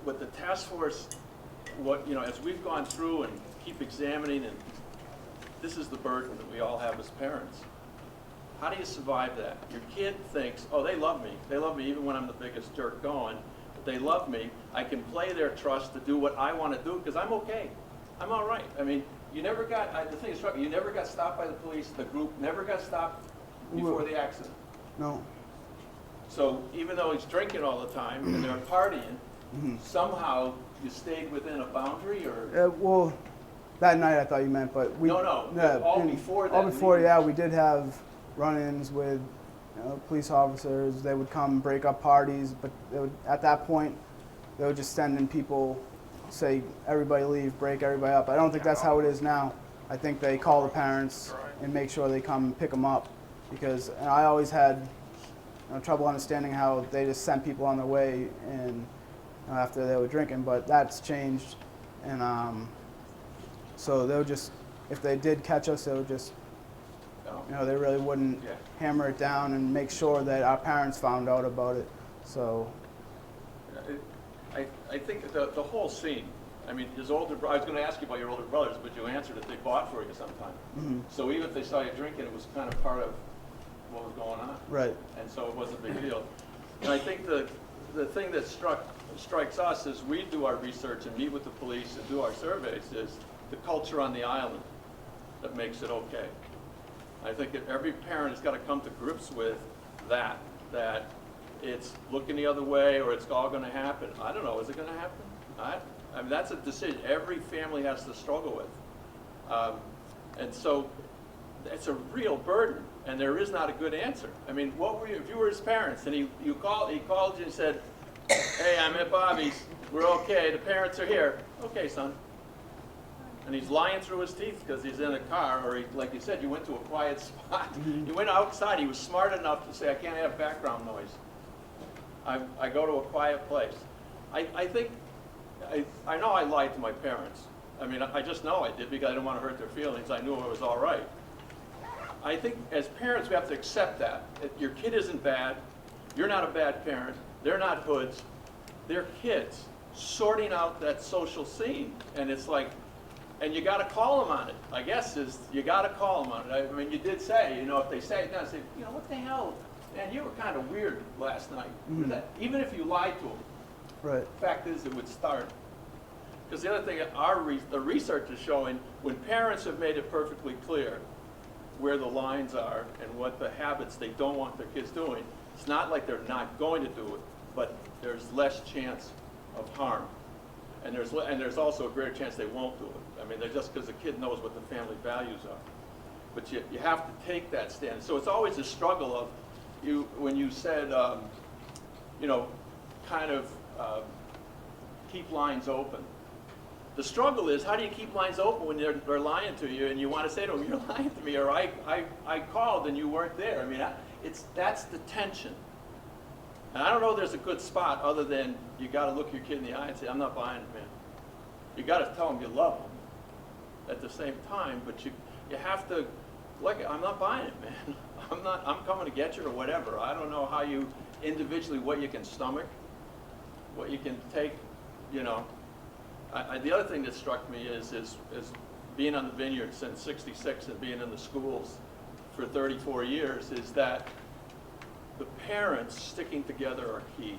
the task force, as we've gone through and keep examining, and this is the burden that we all have as parents. How do you survive that? Your kid thinks, oh, they love me. They love me even when I'm the biggest jerk going. But they love me. I can play their trust to do what I want to do because I'm okay. I'm all right. I mean, you never got, the thing is, you never got stopped by the police. The group never got stopped before the accident. No. So even though he's drinking all the time and they're partying, somehow you stayed within a boundary, or? Well, that night I thought you meant, but we. No, Yeah, all before that. All before, yeah, we did have run-ins with police officers. They would come break up parties, but they would, at that point, they would just send in people, say, everybody leave, break everybody up. I don't think that's how it is now. I think they call the parents and make sure they come pick them up, because I always had trouble understanding how they just sent people on their way and after they were drinking, but that's changed. And so they would just, if they did catch us, they would just, they really wouldn't hammer it down and make sure that our parents found out about it. So I think the whole scene, I mean, his older brother, I was going to ask you about your older brothers, but you answered it, they bought for you sometime. So even if they saw you drinking, it was kind of part of what was going on. Right. And so it wasn't a big deal. And I think the thing that strikes us as we do our research and meet with the police and do our surveys is the culture on the island that makes it okay. I think that every parent has got to come to grips with that it's looking the other way or it's all going to happen. I don't know, is it going to happen? I mean, that's a decision every family has to struggle with. And so it's a real burden, and there is not a good answer. I mean, what were you, if you were his parents and he called you and said, hey, I'm at Bobby's, we're okay, the parents are here. Okay, son. And he's lying through his teeth because he's in a car, or like you said, you went to a quiet spot. You went outside, he was smart enough to say, I can't have background noise. I go to a quiet place. I think, I know I lied to my parents. I mean, I just know I did because I didn't want to hurt their feelings. I knew it was all right. I think as parents we have to accept that. Your kid isn't bad. You're not a bad parent. They're not hoods. They're kids sorting out that social scene. And it's like, and you got to call them on it, I guess, is you got to call them on it. I mean, you did say, if they say it now, say, what the hell? Man, you were kind of weird last night. Even if you lied to them. Right. The fact is, it would start. Because the other thing, the research is showing, when parents have made it perfectly clear where the lines are and what the habits they don't want their kids doing, it's not like they're not going to do it, but there's less chance of harm. And there's also a greater chance they won't do it. I mean, they're just because the kid knows what the family values are. But you have to take that stand. So it's always a struggle of, when you said, kind of keep lines open. The struggle is, how do you keep lines open when they're lying to you and you want to say to them, you're lying to me, or I called and you weren't there. I mean, that's the tension. And I don't know there's a good spot other than you got to look your kid in the eye and say, I'm not buying it, man. You got to tell them you love them at the same time, but you have to, I'm not buying it, man. I'm coming to get you or whatever. I don't know how you individually, what you can stomach, what you can take, the other thing that struck me is being on the vineyard since '66 and being in the schools for 34 years is that the parents sticking together are key.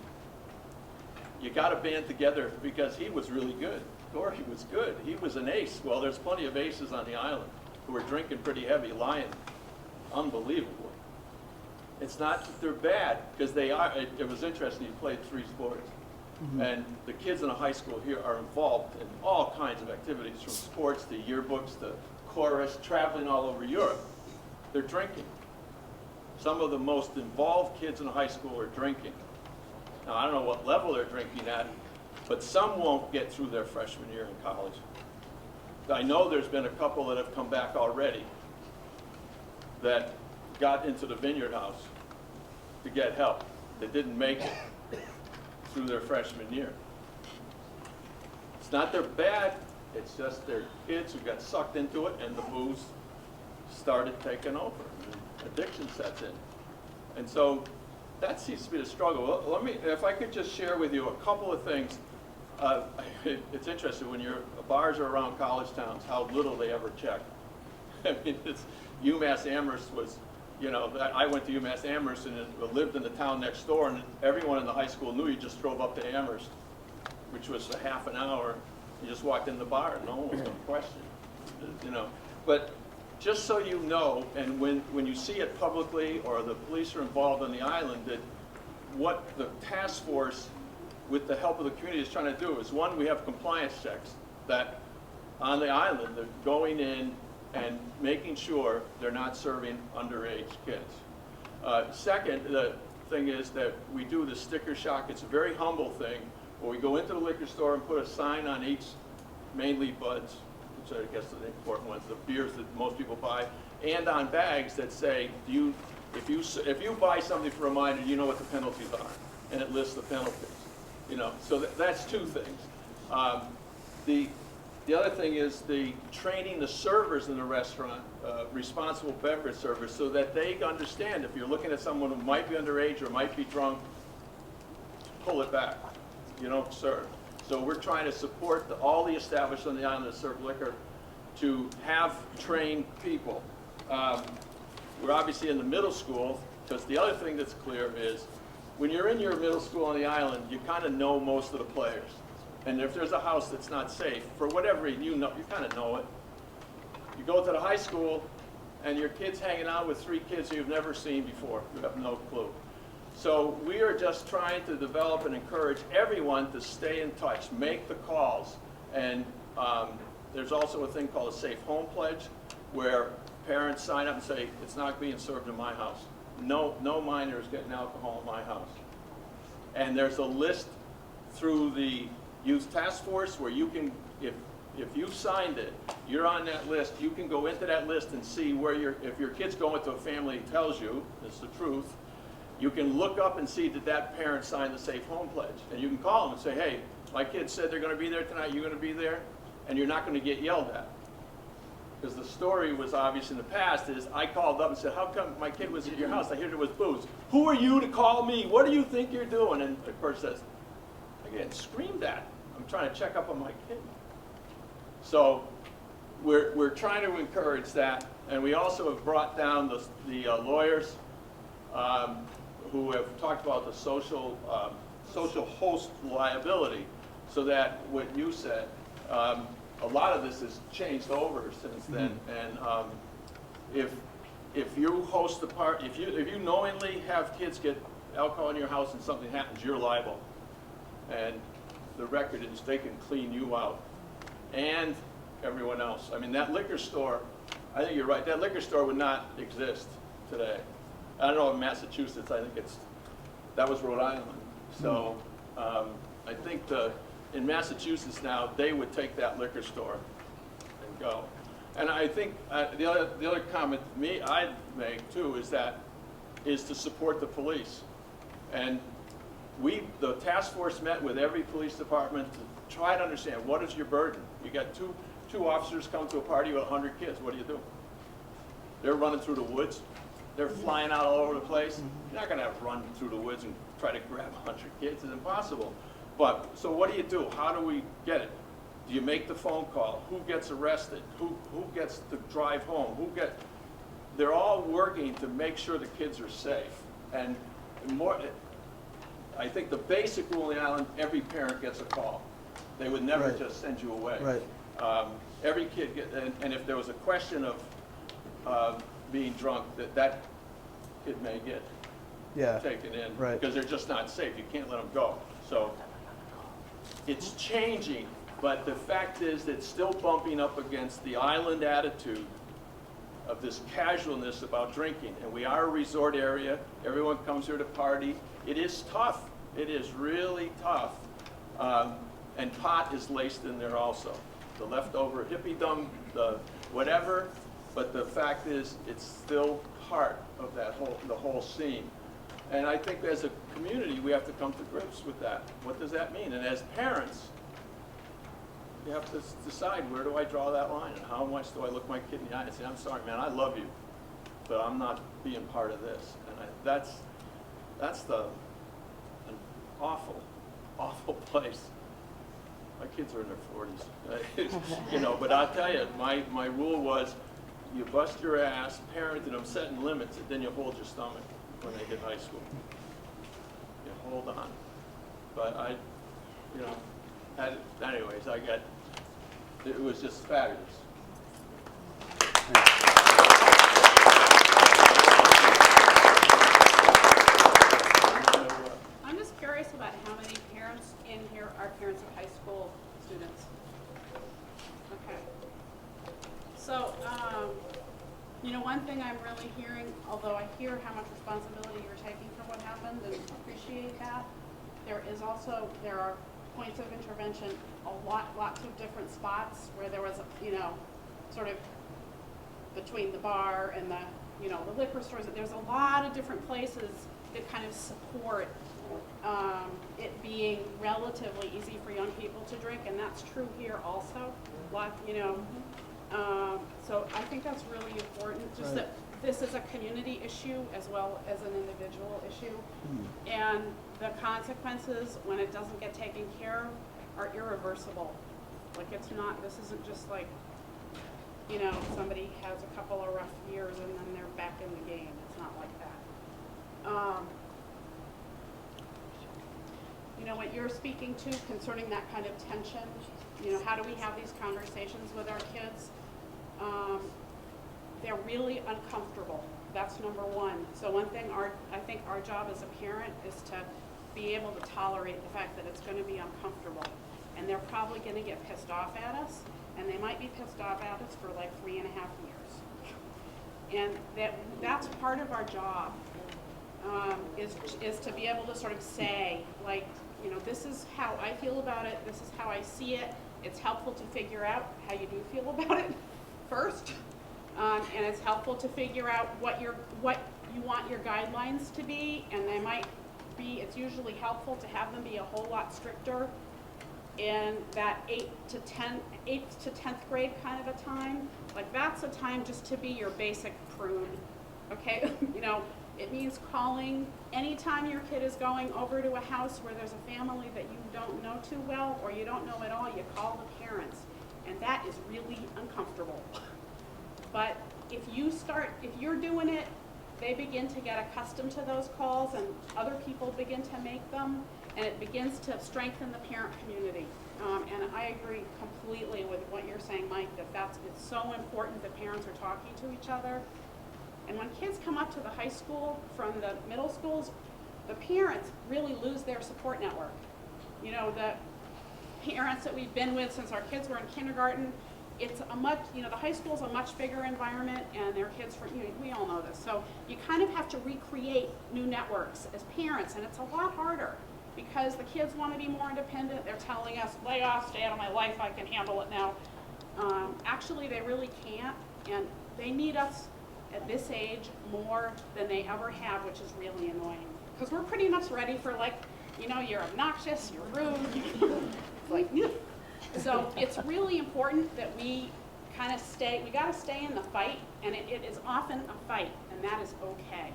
You got to band together because he was really good. Cory was good. He was an ace. Well, there's plenty of aces on the island who are drinking pretty heavy, lying unbelievably. It's not that they're bad, because they are. It was interesting, you played 3 sports. And the kids in a high school here are involved in all kinds of activities, from sports to yearbooks to chorus, traveling all over Europe. They're drinking. Some of the most involved kids in high school are drinking. Now, I don't know what level they're drinking at, but some won't get through their freshman year in college. I know there's been a couple that have come back already that got into the Vineyard House to get help. They didn't make it through their freshman year. It's not they're bad, it's just they're kids who got sucked into it and the booze started taking over. Addiction sets in. And so that seems to be the struggle. Let me, if I could just share with you a couple of things. It's interesting when bars are around college towns, how little they ever check. I mean, UMass Amherst was, You know, I went to UMass Amherst and lived in the town next door, and everyone in the high school knew you just drove up to Amherst, which was a half an hour. You just walked in the bar, no one was going to question, you know. But just so you know, and when you see it publicly or the police are involved on the island, that what the task force, with the help of the community, is trying to do is, one, we have compliance checks that on the island, they're going in and making sure they're not serving underage kids. Second, the thing is that we do the sticker shock. It's a very humble thing where we go into the liquor store and put a sign on each, mainly Buds, which I guess are the important ones, the beers that most people buy, and on bags that say, if you buy something for a minor, you know what the penalties are, and it lists the penalties. You know, so that's two things. The other thing is the training the servers in the restaurant, responsible beverage servers, so that they understand if you're looking at someone who might be underage or might be drunk, pull it back. You don't serve. So we're trying to support all the establishments on the island that serve liquor to have trained people. We're obviously in the middle school, because the other thing that's clear is when you're in your middle school on the island, you kind of know most of the players. And if there's a house that's not safe, for whatever reason, you kind of know it. You go to the high school, and your kid's hanging out with 3 kids you've never seen before. You have no clue. So we are just trying to develop and encourage everyone to stay in touch, make the calls. And there's also a thing called a Safe Home Pledge, where parents sign up and say, it's not being served in my house. No minor is getting alcohol in my house. And there's a list through the Youth Task Force where you can, if you've signed it, you're on that list, you can go into that list and see where if your kid's going to a family that tells you, it's the truth, you can look up and see did that parent sign the Safe Home Pledge. And you can call them and say, hey, my kid said they're going to be there tonight, you're going to be there? And you're not going to get yelled at. Because the story was obvious in the past is I called up and said, how come my kid was at your house? I hear there was booze. Who are you to call me? What do you think you're doing? And the person says, I get screamed at. I'm trying to check up on my kid. So we're trying to encourage that. And we also have brought down the lawyers who have talked about the social host liability, so that what you said, a lot of this has changed over since then. And if you host the party, if you knowingly have kids get alcohol in your house and something happens, you're liable. And the record is they can clean you out and everyone else. I mean, that liquor store, I think you're right, that liquor store would not exist today. I don't know in Massachusetts, I think that was Rhode Island. So I think in Massachusetts now, they would take that liquor store and go. And I think the other comment I'd make too is to support the police. And the task force met with every police department to try to understand what is your burden. You got two officers come to a party with 100 kids. What do you do? They're running through the woods. They're flying out all over the place. You're not going to run through the woods and try to grab 100 kids. It's impossible. But so what do you do? How do we get it? Do you make the phone call? Who gets arrested? Who gets to drive home? They're all working to make sure the kids are safe. And more, I think the basic rule on the island, every parent gets a call. They would never just send you away. Right. Every kid and if there was a question of being drunk, that kid may get taken in because they're just not safe. You can't let them go. So it's changing, but the fact is it's still bumping up against the island attitude of this casualness about drinking. And we are a resort area. Everyone comes here to party. It is tough. It is really tough. And pot is laced in there also. The leftover hippiedom, the whatever, but the fact is it's still part of the whole scene. And I think as a community, we have to come to grips with that. What does that mean? And as parents, you have to decide, where do I draw that line? And how much do I look my kid in the eye and say, I'm sorry, man, I love you, but I'm not being part of this. And that's an awful, awful place. My kids are in their 40s, you know, but I'll tell you, my rule was, you bust your ass parenting them, setting limits, and then you hold your stomach when they hit high school. You hold on. But I, you know, anyways, it was just fabulous. I'm just curious about how many parents in here are parents of high school students. Okay. So, you know, one thing I'm really hearing, although I hear how much responsibility you're taking for what happened and appreciate that, there are points of intervention, lots of different spots where there was, you know, sort of between the bar and the, you know, the liquor stores. There's a lot of different places that kind of support it being relatively easy for young people to drink, and that's true here also. You know, so I think that's really important. Just that this is a community issue as well as an individual issue, and the consequences when it doesn't get taken care of are irreversible. Like it's not. This isn't just like, you know, somebody has a couple of rough years and then they're back in the game. It's not like that. You know, what you're speaking to concerning that kind of tension, you know, how do we have these conversations with our kids? They're really uncomfortable. That's number one. So one thing I think our job as a parent is to be able to tolerate the fact that it's going to be uncomfortable. And they're probably going to get pissed off at us, and they might be pissed off at us for like 3.5 years. And that's part of our job, is to be able to sort of say, like, you know, this is how I feel about it, this is how I see it. It's helpful to figure out how you do feel about it first, and it's helpful to figure out what you want your guidelines to be, and they might be, it's usually helpful to have them be a whole lot stricter in that 8th to 10th grade kind of a time. Like that's a time just to be your basic prune, okay? You know, it means calling anytime your kid is going over to a house where there's a family that you don't know too well or you don't know at all, you call the parents. And that is really uncomfortable. But if you're doing it, they begin to get accustomed to those calls and other people begin to make them, and it begins to strengthen the parent community. And I agree completely with what you're saying, Mike, it's so important that parents are talking to each other. And when kids come up to the high school from the middle schools, the parents really lose their support network. You know, the parents that we've been with since our kids were in kindergarten, it's the high school's a much bigger environment, and their kids we all know this. So you kind of have to recreate new networks as parents, and it's a lot harder because the kids want to be more independent. They're telling us, lay off, stay out of my life, I can handle it now. Actually, they really can't, and they need us at this age more than they ever have, which is really annoying. Because we're pretty much ready for, like, you know, you're obnoxious, you're rude. It's like, yeah. So it's really important that we kind of we got to stay in the fight, and it is often a fight, and that is okay.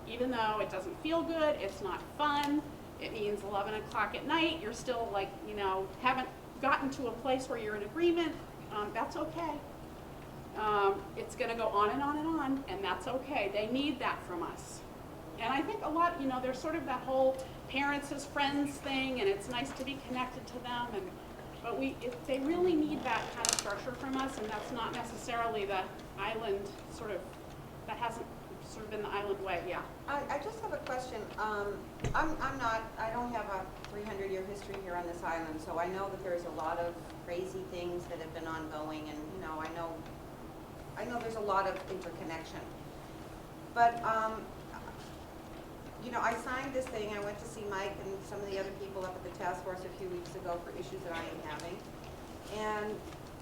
Even though it doesn't feel good, it's not fun, it means 11 o'clock at night, you're still like, you know, haven't gotten to a place where you're in agreement, that's okay. It's going to go on and on and on, and that's okay. They need that from us. And I think a lot, you know, there's sort of that whole parents as friends thing, and it's nice to be connected to them, but they really need that kind of structure from us, and that's not necessarily the island that hasn't sort of been the island way, yeah. I just have a question. I don't have a 300-year history here on this island, so I know that there's a lot of crazy things that have been ongoing, and, you know, I know there's a lot of interconnection. But, you know, I signed this thing. I went to see Mike and some of the other people up at the task force a few weeks ago for issues that I am having.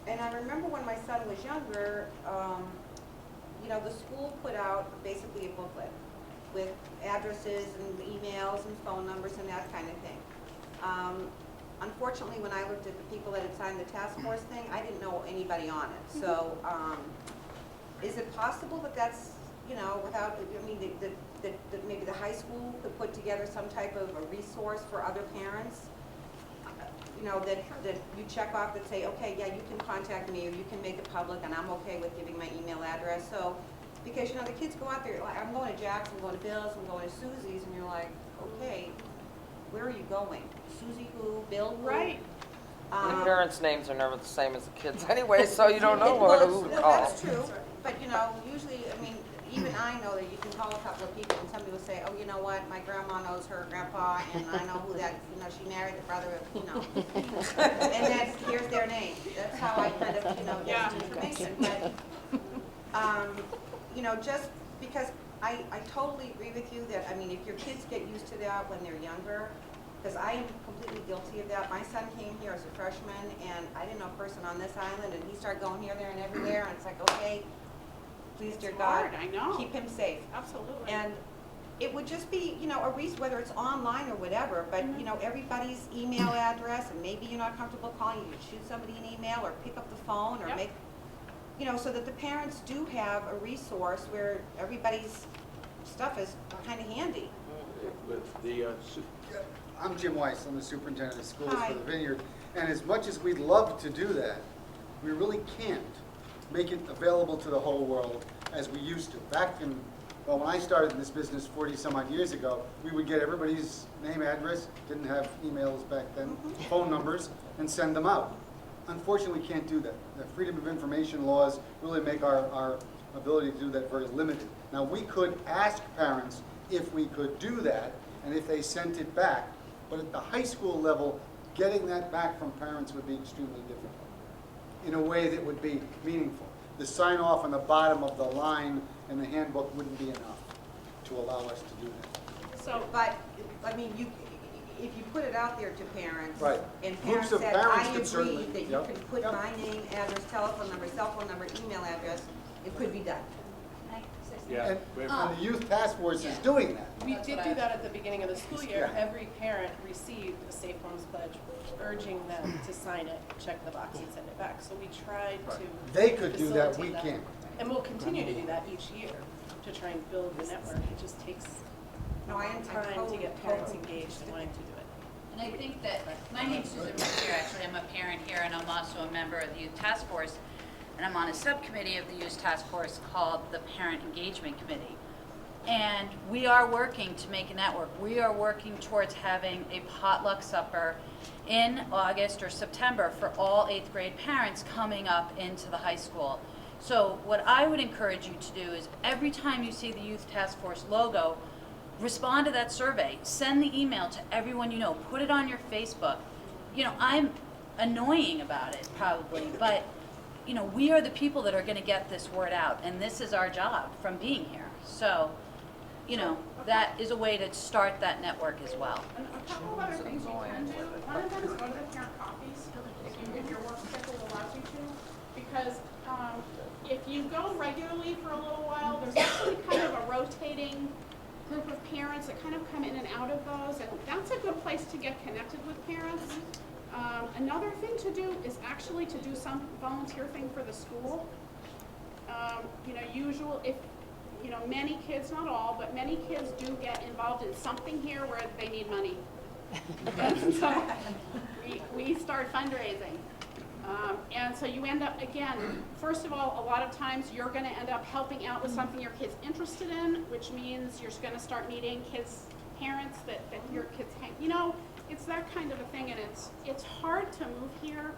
And I remember when my son was younger, you know, the school put out basically a booklet with addresses and emails and phone numbers and that kind of thing. Unfortunately, when I looked at the people that had signed the task force thing, I didn't know anybody on it. So is it possible that that's, you know, without, I mean, that maybe the high school could put together some type of a resource for other parents? you know, that you check off that say, okay, yeah, you can contact me, or you can make it public, and I'm okay with giving my email address. So, because, you know, the kids go out there, like, I'm going to Jack's, I'm going to Bill's, I'm going to Susie's, and you're like, okay, where are you going? Susie who, Bill who? Right. The parents' names are never the same as the kids anyway, so you don't know who to call. That's true, but, you know, usually, I mean, even I know that you can call a couple of people and somebody will say, oh, you know what, my grandma knows her grandpa, and I know who that, you know, she married the brother of, you know. And that's, here's their name. That's how I kind of, you know, get the information. But, you know, just because I totally agree with you that, I mean, if your kids get used to that when they're younger, because I am completely guilty of that. My son came here as a freshman, and I didn't know a person on this island, and he started going here, there, and everywhere, and it's like, okay, please, dear God, I know. keep him safe. Absolutely. And it would just be, you know, a reason, whether it's online or whatever, but, you know, everybody's email address, and maybe you're not comfortable calling, you could shoot somebody an email, or pick up the phone, or make, you know, so that the parents do have a resource where everybody's stuff is kind of handy. With the, I'm Jim Weiss, I'm the superintendent of schools Hi. for the Vineyard, and as much as we'd love to do that, we really can't make it available to the whole world as we used to. Back in, well, when I started in this business 40 some odd years ago, we would get everybody's name, address, didn't have emails back then, phone numbers, and send them out. Unfortunately, we can't do that. The Freedom of Information laws really make our ability to do that very limited. Now, we could ask parents if we could do that, and if they sent it back, but at the high school level, getting that back from parents would be extremely difficult in a way that would be meaningful. The sign off on the bottom of the line in the handbook wouldn't be enough to allow us to do that. So, but, I mean, if you put it out there to parents, right. And Groups parents of said, parents I could certainly, agree that you can put my name, address, telephone number, cell phone number, email address, it could be done. Yeah. And the youth task force is doing that. We did do that at the beginning of the school year. Every parent received a Safe Homes Pledge urging them to sign it, check the box, and send it back. So we tried to They could do that, we facilitate can't. And we'll continue to do that each year to try and build the network. It just takes time to get parents engaged and wanting to do it. And I think that, my name's Susan Mercier, actually, I'm a parent here, and I'm also a member of the Youth Task Force, and I'm on a subcommittee of the Youth Task Force called the Parent Engagement Committee. And we are working to make a network. We are working towards having a potluck supper in August or September for all 8th grade parents coming up into the high school. So what I would encourage you to do is every time you see the Youth Task Force logo, respond to that survey, send the email to everyone you know, put it on your Facebook. You know, I'm annoying about it probably, but you know, we are the people that are going to get this word out, and this is our job from being here. So, you know, that is a way to start that network as well. And a couple of other things you can do. One of them is go to the parent coffees, if your work schedule allows you to, because if you go regularly for a little while, there's actually kind of a rotating group of parents that kind of come in and out of those, and that's a good place to get connected with parents. Another thing to do is actually to do some volunteer thing for the school. You know, you know, many kids, not all, but many kids do get involved in something here where they need money. And so we start fundraising. And so you end up, again, first of all, a lot of times you're going to end up helping out with something your kid's interested in, which means you're going to start meeting parents that your kids hang, you know, it's that kind of a thing, and it's hard to move here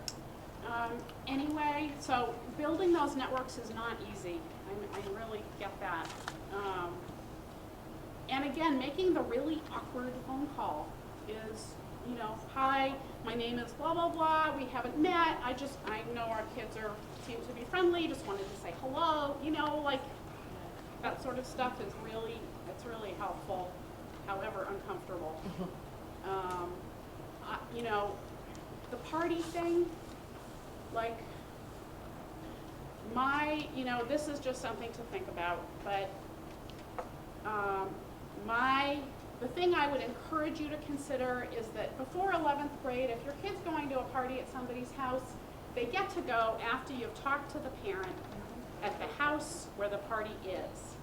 anyway, so building those networks is not easy. I really get that. And again, making the really awkward phone call is, you know, hi, my name is blah, blah, blah, we haven't met, I know our kids seem to be friendly, just wanted to say hello, you know, like, that sort of stuff is it's really helpful, however uncomfortable. You know, the party thing, like, you know, this is just something to think about, but the thing I would encourage you to consider is that before 11th grade, if your kid's going to a party at somebody's house, they get to go after you've talked to the parent at the house where the party is.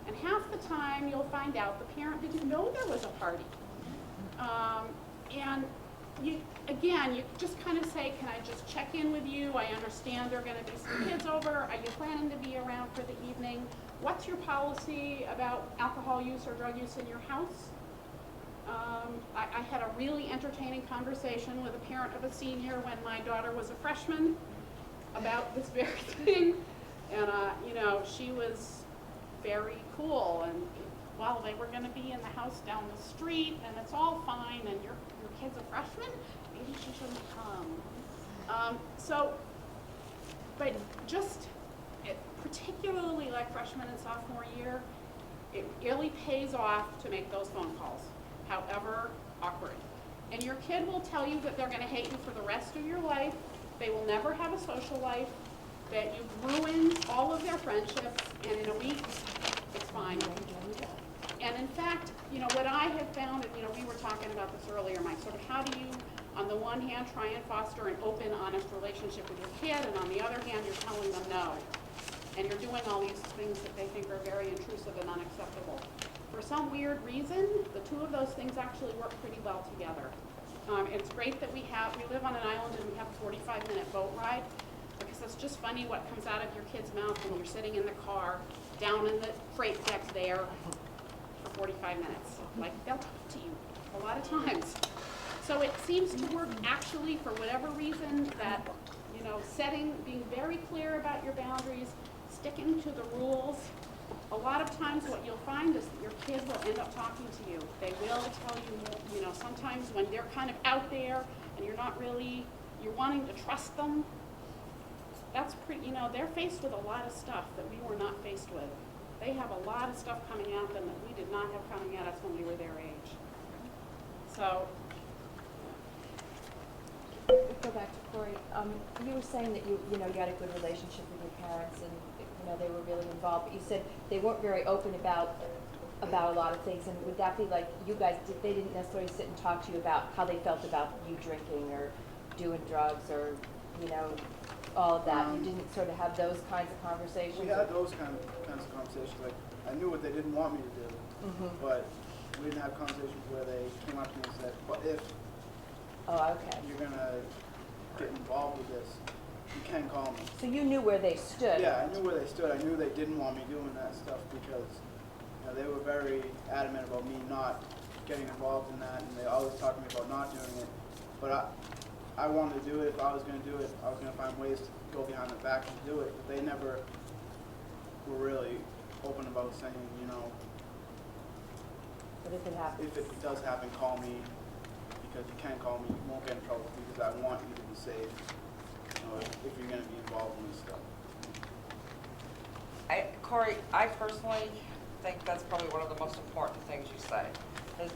And half the time you'll find out the parent didn't know there was a party. And you just kind of say, can I just check in with you? I understand there are gonna be some kids over. Are you planning to be around for the evening? What's your policy about alcohol use or drug use in your house? I had a really entertaining conversation with a parent of a senior when my daughter was a freshman about this very thing. And, you know, she was very cool, and well, they were going to be in the house down the street, and it's all fine, and your kid's a freshman? Maybe she shouldn't come. But just, particularly like freshman and sophomore year, it really pays off to make those phone calls, however awkward. And your kid will tell you that they're going to hate you for the rest of your life. They will never have a social life, that you've ruined all of their friendships, and in a week, it's fine. And in fact, you know, what I have found, and you know, we were talking about this earlier, Mike, sort of how do you, on the one hand, try and foster an open, honest relationship with your kid, and on the other hand, you're telling them no. And you're doing all these things that they think are very intrusive and unacceptable. For some weird reason, the two of those things actually work pretty well together. It's great that we live on an island and we have a 45-minute boat ride, because it's just funny what comes out of your kid's mouth when you're sitting in the car, down in the freight deck there for 45 minutes. Like, they'll talk to you a lot of times. So it seems to work actually for whatever reason that, you know, being very clear about your boundaries, sticking to the rules. A lot of times what you'll find is that your kid will end up talking to you. They will tell you, you know, sometimes when they're kind of out there and you're wanting to trust them, that's pretty, you know, they're faced with a lot of stuff that we were not faced with. They have a lot of stuff coming at them that we did not have coming at us when we were their age. So. Go back to Cory. You were saying that you had a good relationship with your parents, and you know they were really involved. But you said they weren't very open about a lot of things. And would that be like you guys? They didn't necessarily sit and talk to you about how they felt about you drinking or doing drugs or all of that. You didn't sort of have those kinds of conversations. We had those kinds of conversations. Like I knew what they didn't want me to do, but we didn't have conversations where they came up to me and said, "But if you're gonna get involved with this, you can call me." So you knew where they stood. Yeah, I knew where they stood. I knew they didn't want me doing that stuff because they were very adamant about me not getting involved in that, and they always talked to me about not doing it. But I wanted to do it. If I was going to do it, I was going to find ways to go behind their back and do it. But they never were really open about saying, But if it happens, if it does happen, call me, because you can call me. You won't get in trouble because I want you to be safe. If you're going to be involved in this stuff. Cory, I personally think that's probably one of the most important things you say. Is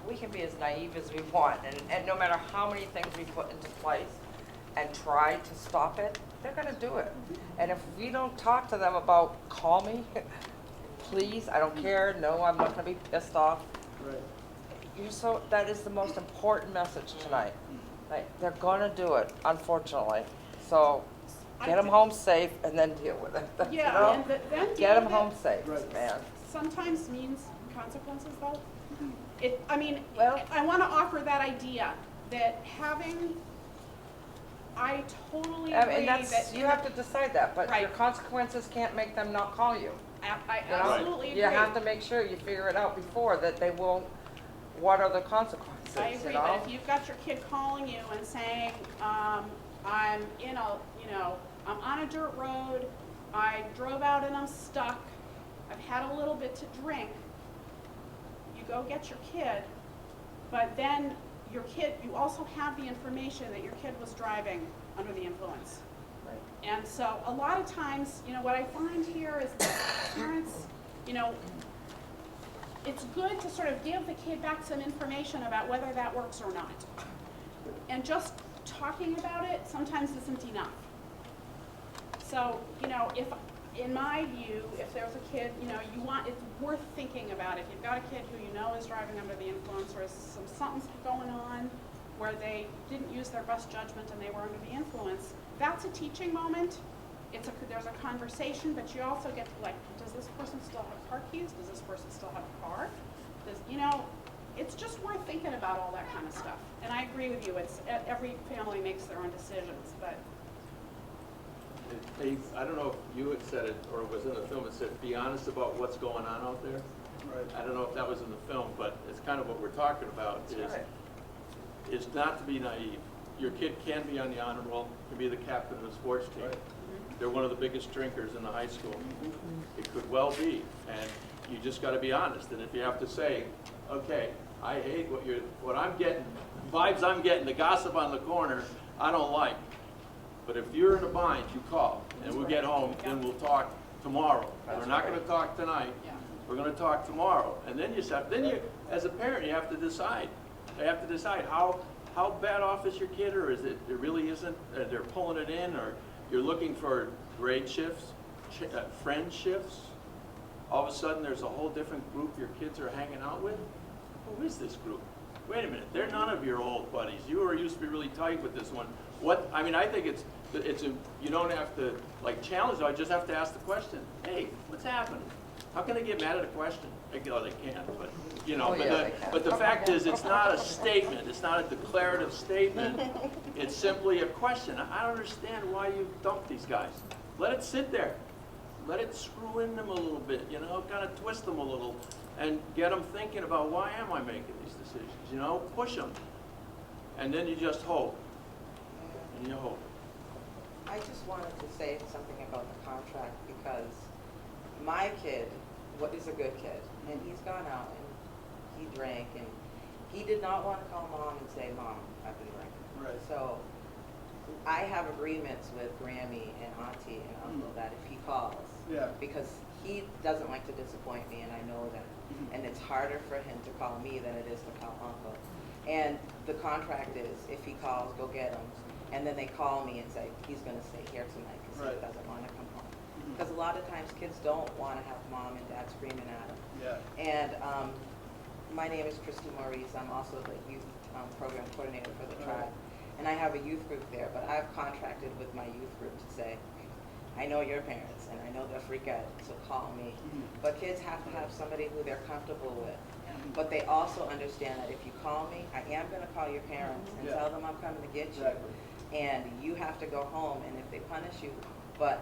we can be as naive as we want, and no matter how many things we put into place and try to stop it, they're going to do it. And if we don't talk to them about, call me, please, I don't care, no, I'm not going to be pissed off. Right. That is the most important message tonight. Like, they're going to do it, unfortunately. So get them home safe and then deal with it. Yeah, and then get them home safe, man. Sometimes means consequences, though. I want to offer that idea that I totally agree that you have to decide that, but your consequences can't make them not call you. I absolutely agree. You have to make sure you figure it out before that they won't. What are the consequences? I agree, but if you've got your kid calling you and saying, I'm on a dirt road, I drove out and I'm stuck, I've had a little bit to drink, you go get your kid, but then you also have the information that your kid was driving under the influence. Right. And so a lot of times, what I find here is that parents, it's good to sort of give the kid back some information about whether that works or not. And just talking about it sometimes isn't enough. So, if, in my view, if there's a kid, it's worth thinking about. If you've got a kid who is driving under the influence, or something's going on where they didn't use their best judgment and they were under the influence, that's a teaching moment. There's a conversation, but you also get to does this person still have car keys? Does this person still have a car? it's just worth thinking about all that kind of stuff. And I agree with you, it's, every family makes their own decisions, but I don't know if you had said it or it was in the film, it said, be honest about what's going on out there. Right. I don't know if that was in the film, but it's kind of what we're talking about, is not to be naive. Your kid can be on the honor roll, can be the captain of the sports team. Right. They're one of the biggest drinkers in the high school. It could well be, and you just gotta be honest. And if you have to say, okay, I hate what I'm getting, vibes I'm getting, the gossip on the corner, I don't like. But if you're in a bind, you call, and we'll get home, and we'll talk tomorrow. We're not gonna talk tonight. We're gonna talk tomorrow. And then as a parent, you have to decide. You have to decide how bad off is your kid, or is it really isn't, they're pulling it in, or you're looking for grade shifts, friend shifts. All of a sudden, there's a whole different group your kids are hanging out with. Who is this group? Wait a minute, they're none of your old buddies. You used to be really tight with this one. I mean, I think you don't have to like challenge them. I just have to ask the question. Hey, what's happening? How can they get mad at a question? They can't, but you know. But the fact is, it's not a statement. It's not a declarative statement. It's simply a question. I don't understand why you dumped these guys. Let it sit there. Let it screw in them a little bit. You know, kind of twist them a little, and get them thinking about why am I making these decisions? You know, push them, and then you just hope, and you hope. I just wanted to say something about the contract because my kid is a good kid, and he's gone out and he drank, and he did not want to call mom and say, Mom, I've been drinking. Right. So I have agreements with Grammy and Auntie and Uncle that if he calls, because he doesn't like to disappoint me, and I know that, and it's harder for him to call me than it is to call Uncle. And the contract is, if he calls, go get him. And then they call me and say, he's going to stay here tonight because he doesn't want to come home. Because a lot of times kids don't want to have mom and dad screaming at them. Yeah. And my name is Christy Maurice. I'm also the youth program coordinator for the tribe. And I have a youth group there, but I've contracted with my youth group to say, I know your parents, and I know they'll freak out, so call me. But kids have to have somebody who they're comfortable with. But they also understand that if you call me, I am going to call your parents and tell them I'm coming to get you. And you have to go home, and if they punish you, but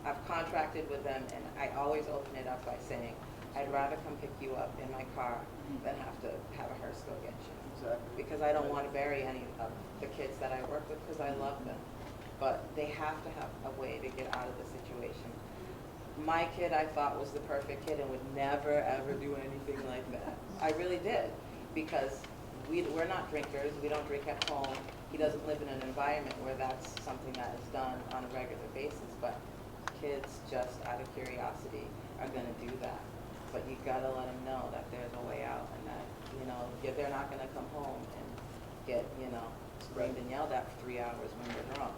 I've contracted with them, and I always open it up by saying, I'd rather come pick you up in my car than have to have a hearse go get you. Exactly. Because I don't want to bury any of the kids that I work with because I love them. But they have to have a way to get out of the situation. My kid I thought was the perfect kid and would never ever do anything like that. I really did, because we're not drinkers, we don't drink at home. He doesn't live in an environment where that's something that is done on a regular basis, but kids just out of curiosity are going to do that. But you got to let them know that there's a way out, and that, you know, they're not going to come home and get, you know, screamed and yelled at for 3 hours when they're drunk.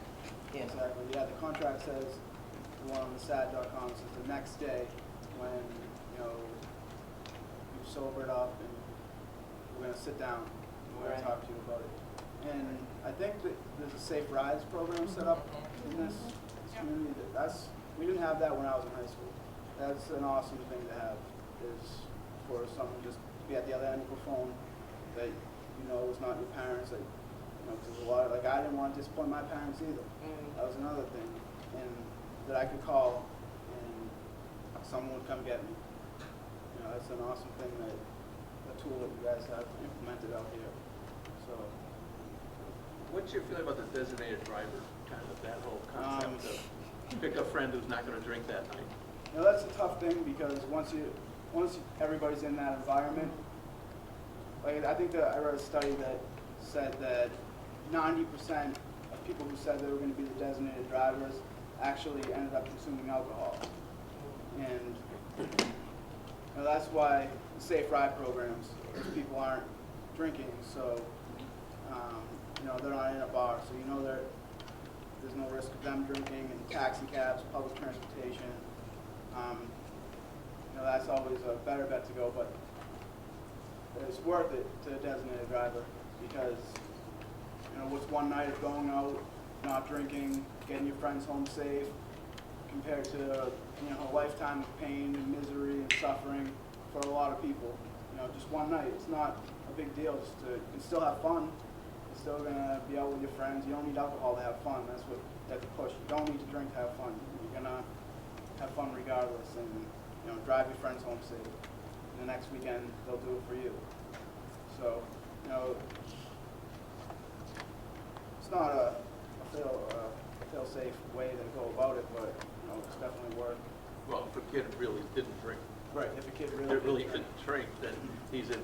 You know? Exactly. Yeah, the contract says, the one on the sad.com says the next day when, you know, you've sobered up and we're going to sit down and we're going to talk to you about it. And I think that there's a Safe Rides program set up in this community. We didn't have that when I was in high school. That's an awesome thing to have, is for someone just to be at the other end of the phone that you know is not your parents. That, you know, because a lot of, like, I didn't want to disappoint my parents either. That was another thing. And that I could call and someone would come get me. You know, that's an awesome thing, that a tool that you guys have implemented out here. So. What's your feeling about the designated driver, kind of that whole concept of pick a friend who's not going to drink that night? You know, that's a tough thing because once everybody's in that environment, like I think that I read a study that said that 90% of people who said they were going to be the designated drivers actually ended up consuming alcohol, and you know, that's why the Safe Ride programs, if people aren't drinking, so. You know, they're not in a bar, so you know there's no risk of them drinking, and taxi cabs, public transportation. You know, that's always a better bet to go, but it's worth it to a designated driver because, you know, what's one night of going out, not drinking, getting your friends home safe, compared to, you know, a lifetime of pain and misery and suffering for a lot of people. you know, just one night. It's not a big deal. Just to, you can still have fun. You're still gonna be out with your friends. You don't need alcohol to have fun. That's the push. You don't need to drink to have fun. You're gonna have fun regardless, and you know, drive your friends home safe. And the next weekend they'll do it for you. So, you know, it's not a feel-safe way to go about it, but you know, it's definitely worth. Well, if a kid really didn't drink. Right, if a kid really didn't drink, then he's in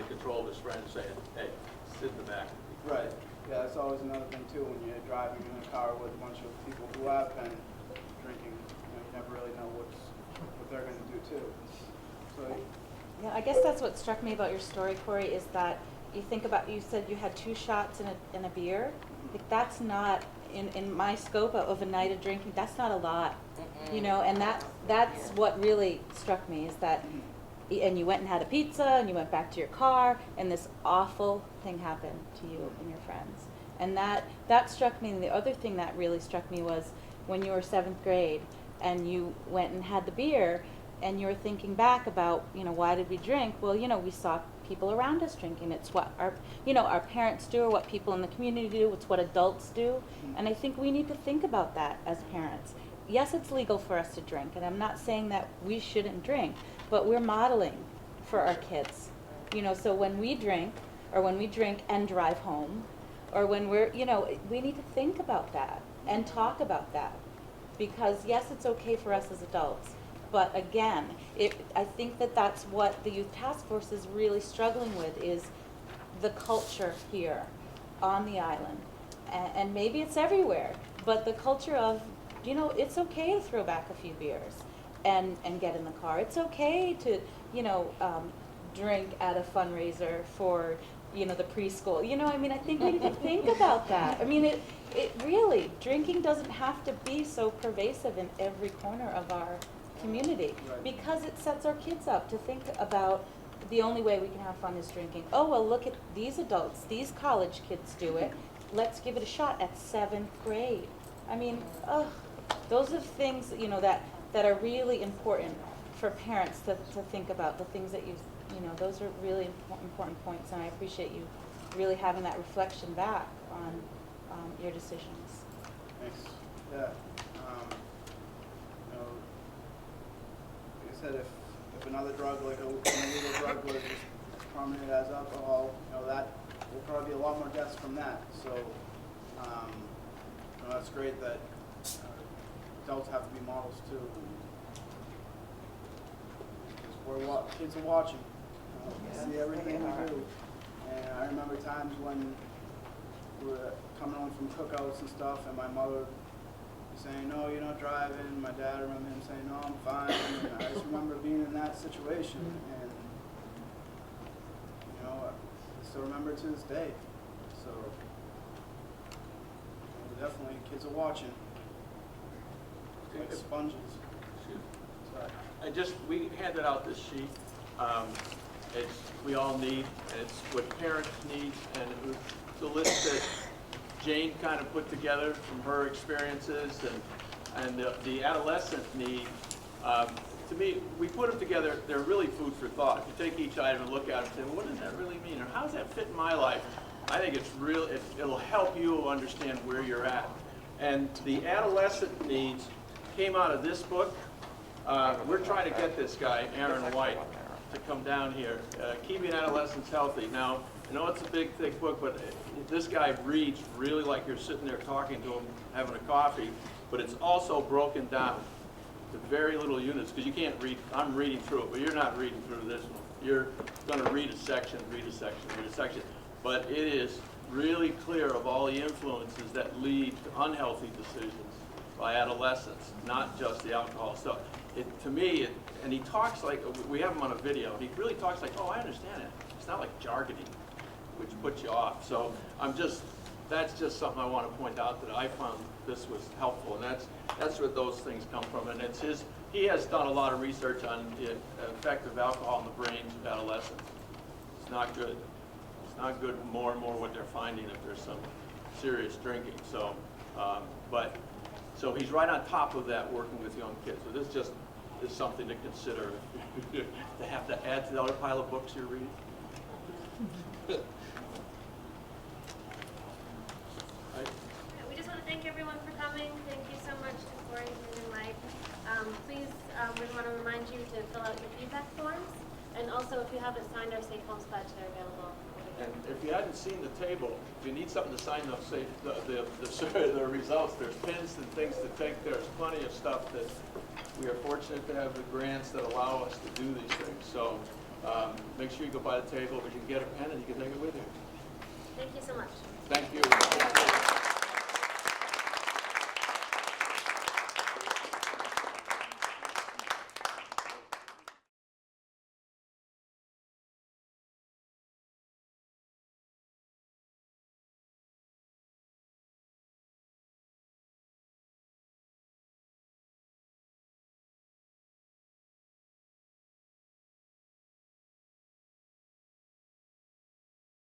control of his friends saying, hey, sit in the back. Right. Yeah, that's always another thing too, when you're driving in a car with a bunch of people who have been drinking, you know, you never really know what they're going to do too. So. Yeah, I guess that's what struck me about your story, Cory, is that you think about, you said you had 2 shots in a beer. Like, that's not, in my scope of a night of drinking, that's not a lot. You know, and that's what really struck me, is that, and you went and had a pizza, and you went back to your car, and this awful thing happened to you and your friends. And that struck me, and the other thing that really struck me was when you were 7th grade, and you went and had the beer, and you were thinking back about, you know, why did we drink? Well, you know, we saw people around us drinking. It's what our parents do, or what people in the community do. It's what adults do. And I think we need to think about that as parents. Yes, it's legal for us to drink, and I'm not saying that we shouldn't drink, but we're modeling for our kids. You know, so when we drink, or when we drink and drive home, or when we're, you know, we need to think about that and talk about that. Because yes, it's okay for us as adults, but again, I think that's what the Youth Task Force is really struggling with, is the culture here on the island. And maybe it's everywhere, but the culture of, you know, it's okay to throw back a few beers and get in the car. It's okay to, you know, drink at a fundraiser for, you know, the preschool. You know, I mean, I think we need to think about that. I mean, it really, drinking doesn't have to be so pervasive in every corner of our community, because it sets our kids up to think about the only way we can have fun is drinking. Oh, well, look at these adults, these college kids do it. Let's give it a shot at 7th grade. I mean, those are things, you know, that are really important for parents to think about, the things that you know, those are really important points, and I appreciate you really having that reflection back on your decisions. Thanks. Yeah. You know, like I said, if another drug, like an illegal drug, was as prominent as alcohol, you know, that will probably be a lot more deaths from that. So, you know, that's great that adults have to be models too. Because kids are watching. You know, see everything we do. And I remember times when we were coming home from cookouts and stuff, and my mother saying, "No, you're not driving." My dad, I remember him saying, "No, I'm fine." And I just remember being in that situation, and you know, I still remember it to this day. So you know, definitely, kids are watching. Like sponges. Sorry. We handed out this sheet. We all need, and it's what parents need, and it was the list that Jane kind of put together from her experiences, and the adolescent need. To me, we put them together, they're really food for thought. If you take each item and look at it and say, well, what does that really mean, or how does that fit in my life? I think it's real, it'll help you understand where you're at. And the adolescent needs came out of this book. We're trying to get this guy, Aaron White, to come down here. Keeping Adolescents Healthy. Now, I know it's a big, thick book, but this guy reads really like you're sitting there talking to him, having a coffee, but it's also broken down to very little units, because you can't read, I'm reading through it, but you're not reading through this one. You're going to read a section, read a section, read a section. But it is really clear of all the influences that lead to unhealthy decisions by adolescents, not just the alcohol stuff. To me, and he talks like, we have him on a video, he really talks like, oh, I understand it. It's not like jargony, which puts you off. So that's just something I want to point out, that I found this was helpful, and that's where those things come from. And it's he has done a lot of research on the effect of alcohol in the brains of adolescents. It's not good. It's not good more and more what they're finding if there's some serious drinking. So, so he's right on top of that, working with young kids. So is something to consider. To have to add to the other pile of books you're reading. Right. We just want to thank everyone for coming. Thank you so much to Cory and Mike. Please, we want to remind you to fill out your feedback forms. And also, if you haven't signed our Safe Homes Pledge, they're available. And if you hadn't seen the table, if you need something to sign up, say, the results, there's pins and things to take. There's plenty of stuff that we are fortunate to have the grants that allow us to do these things. So make sure you go by the table, but you can get a pen and you can take it with you. Thank you so much. Thank you.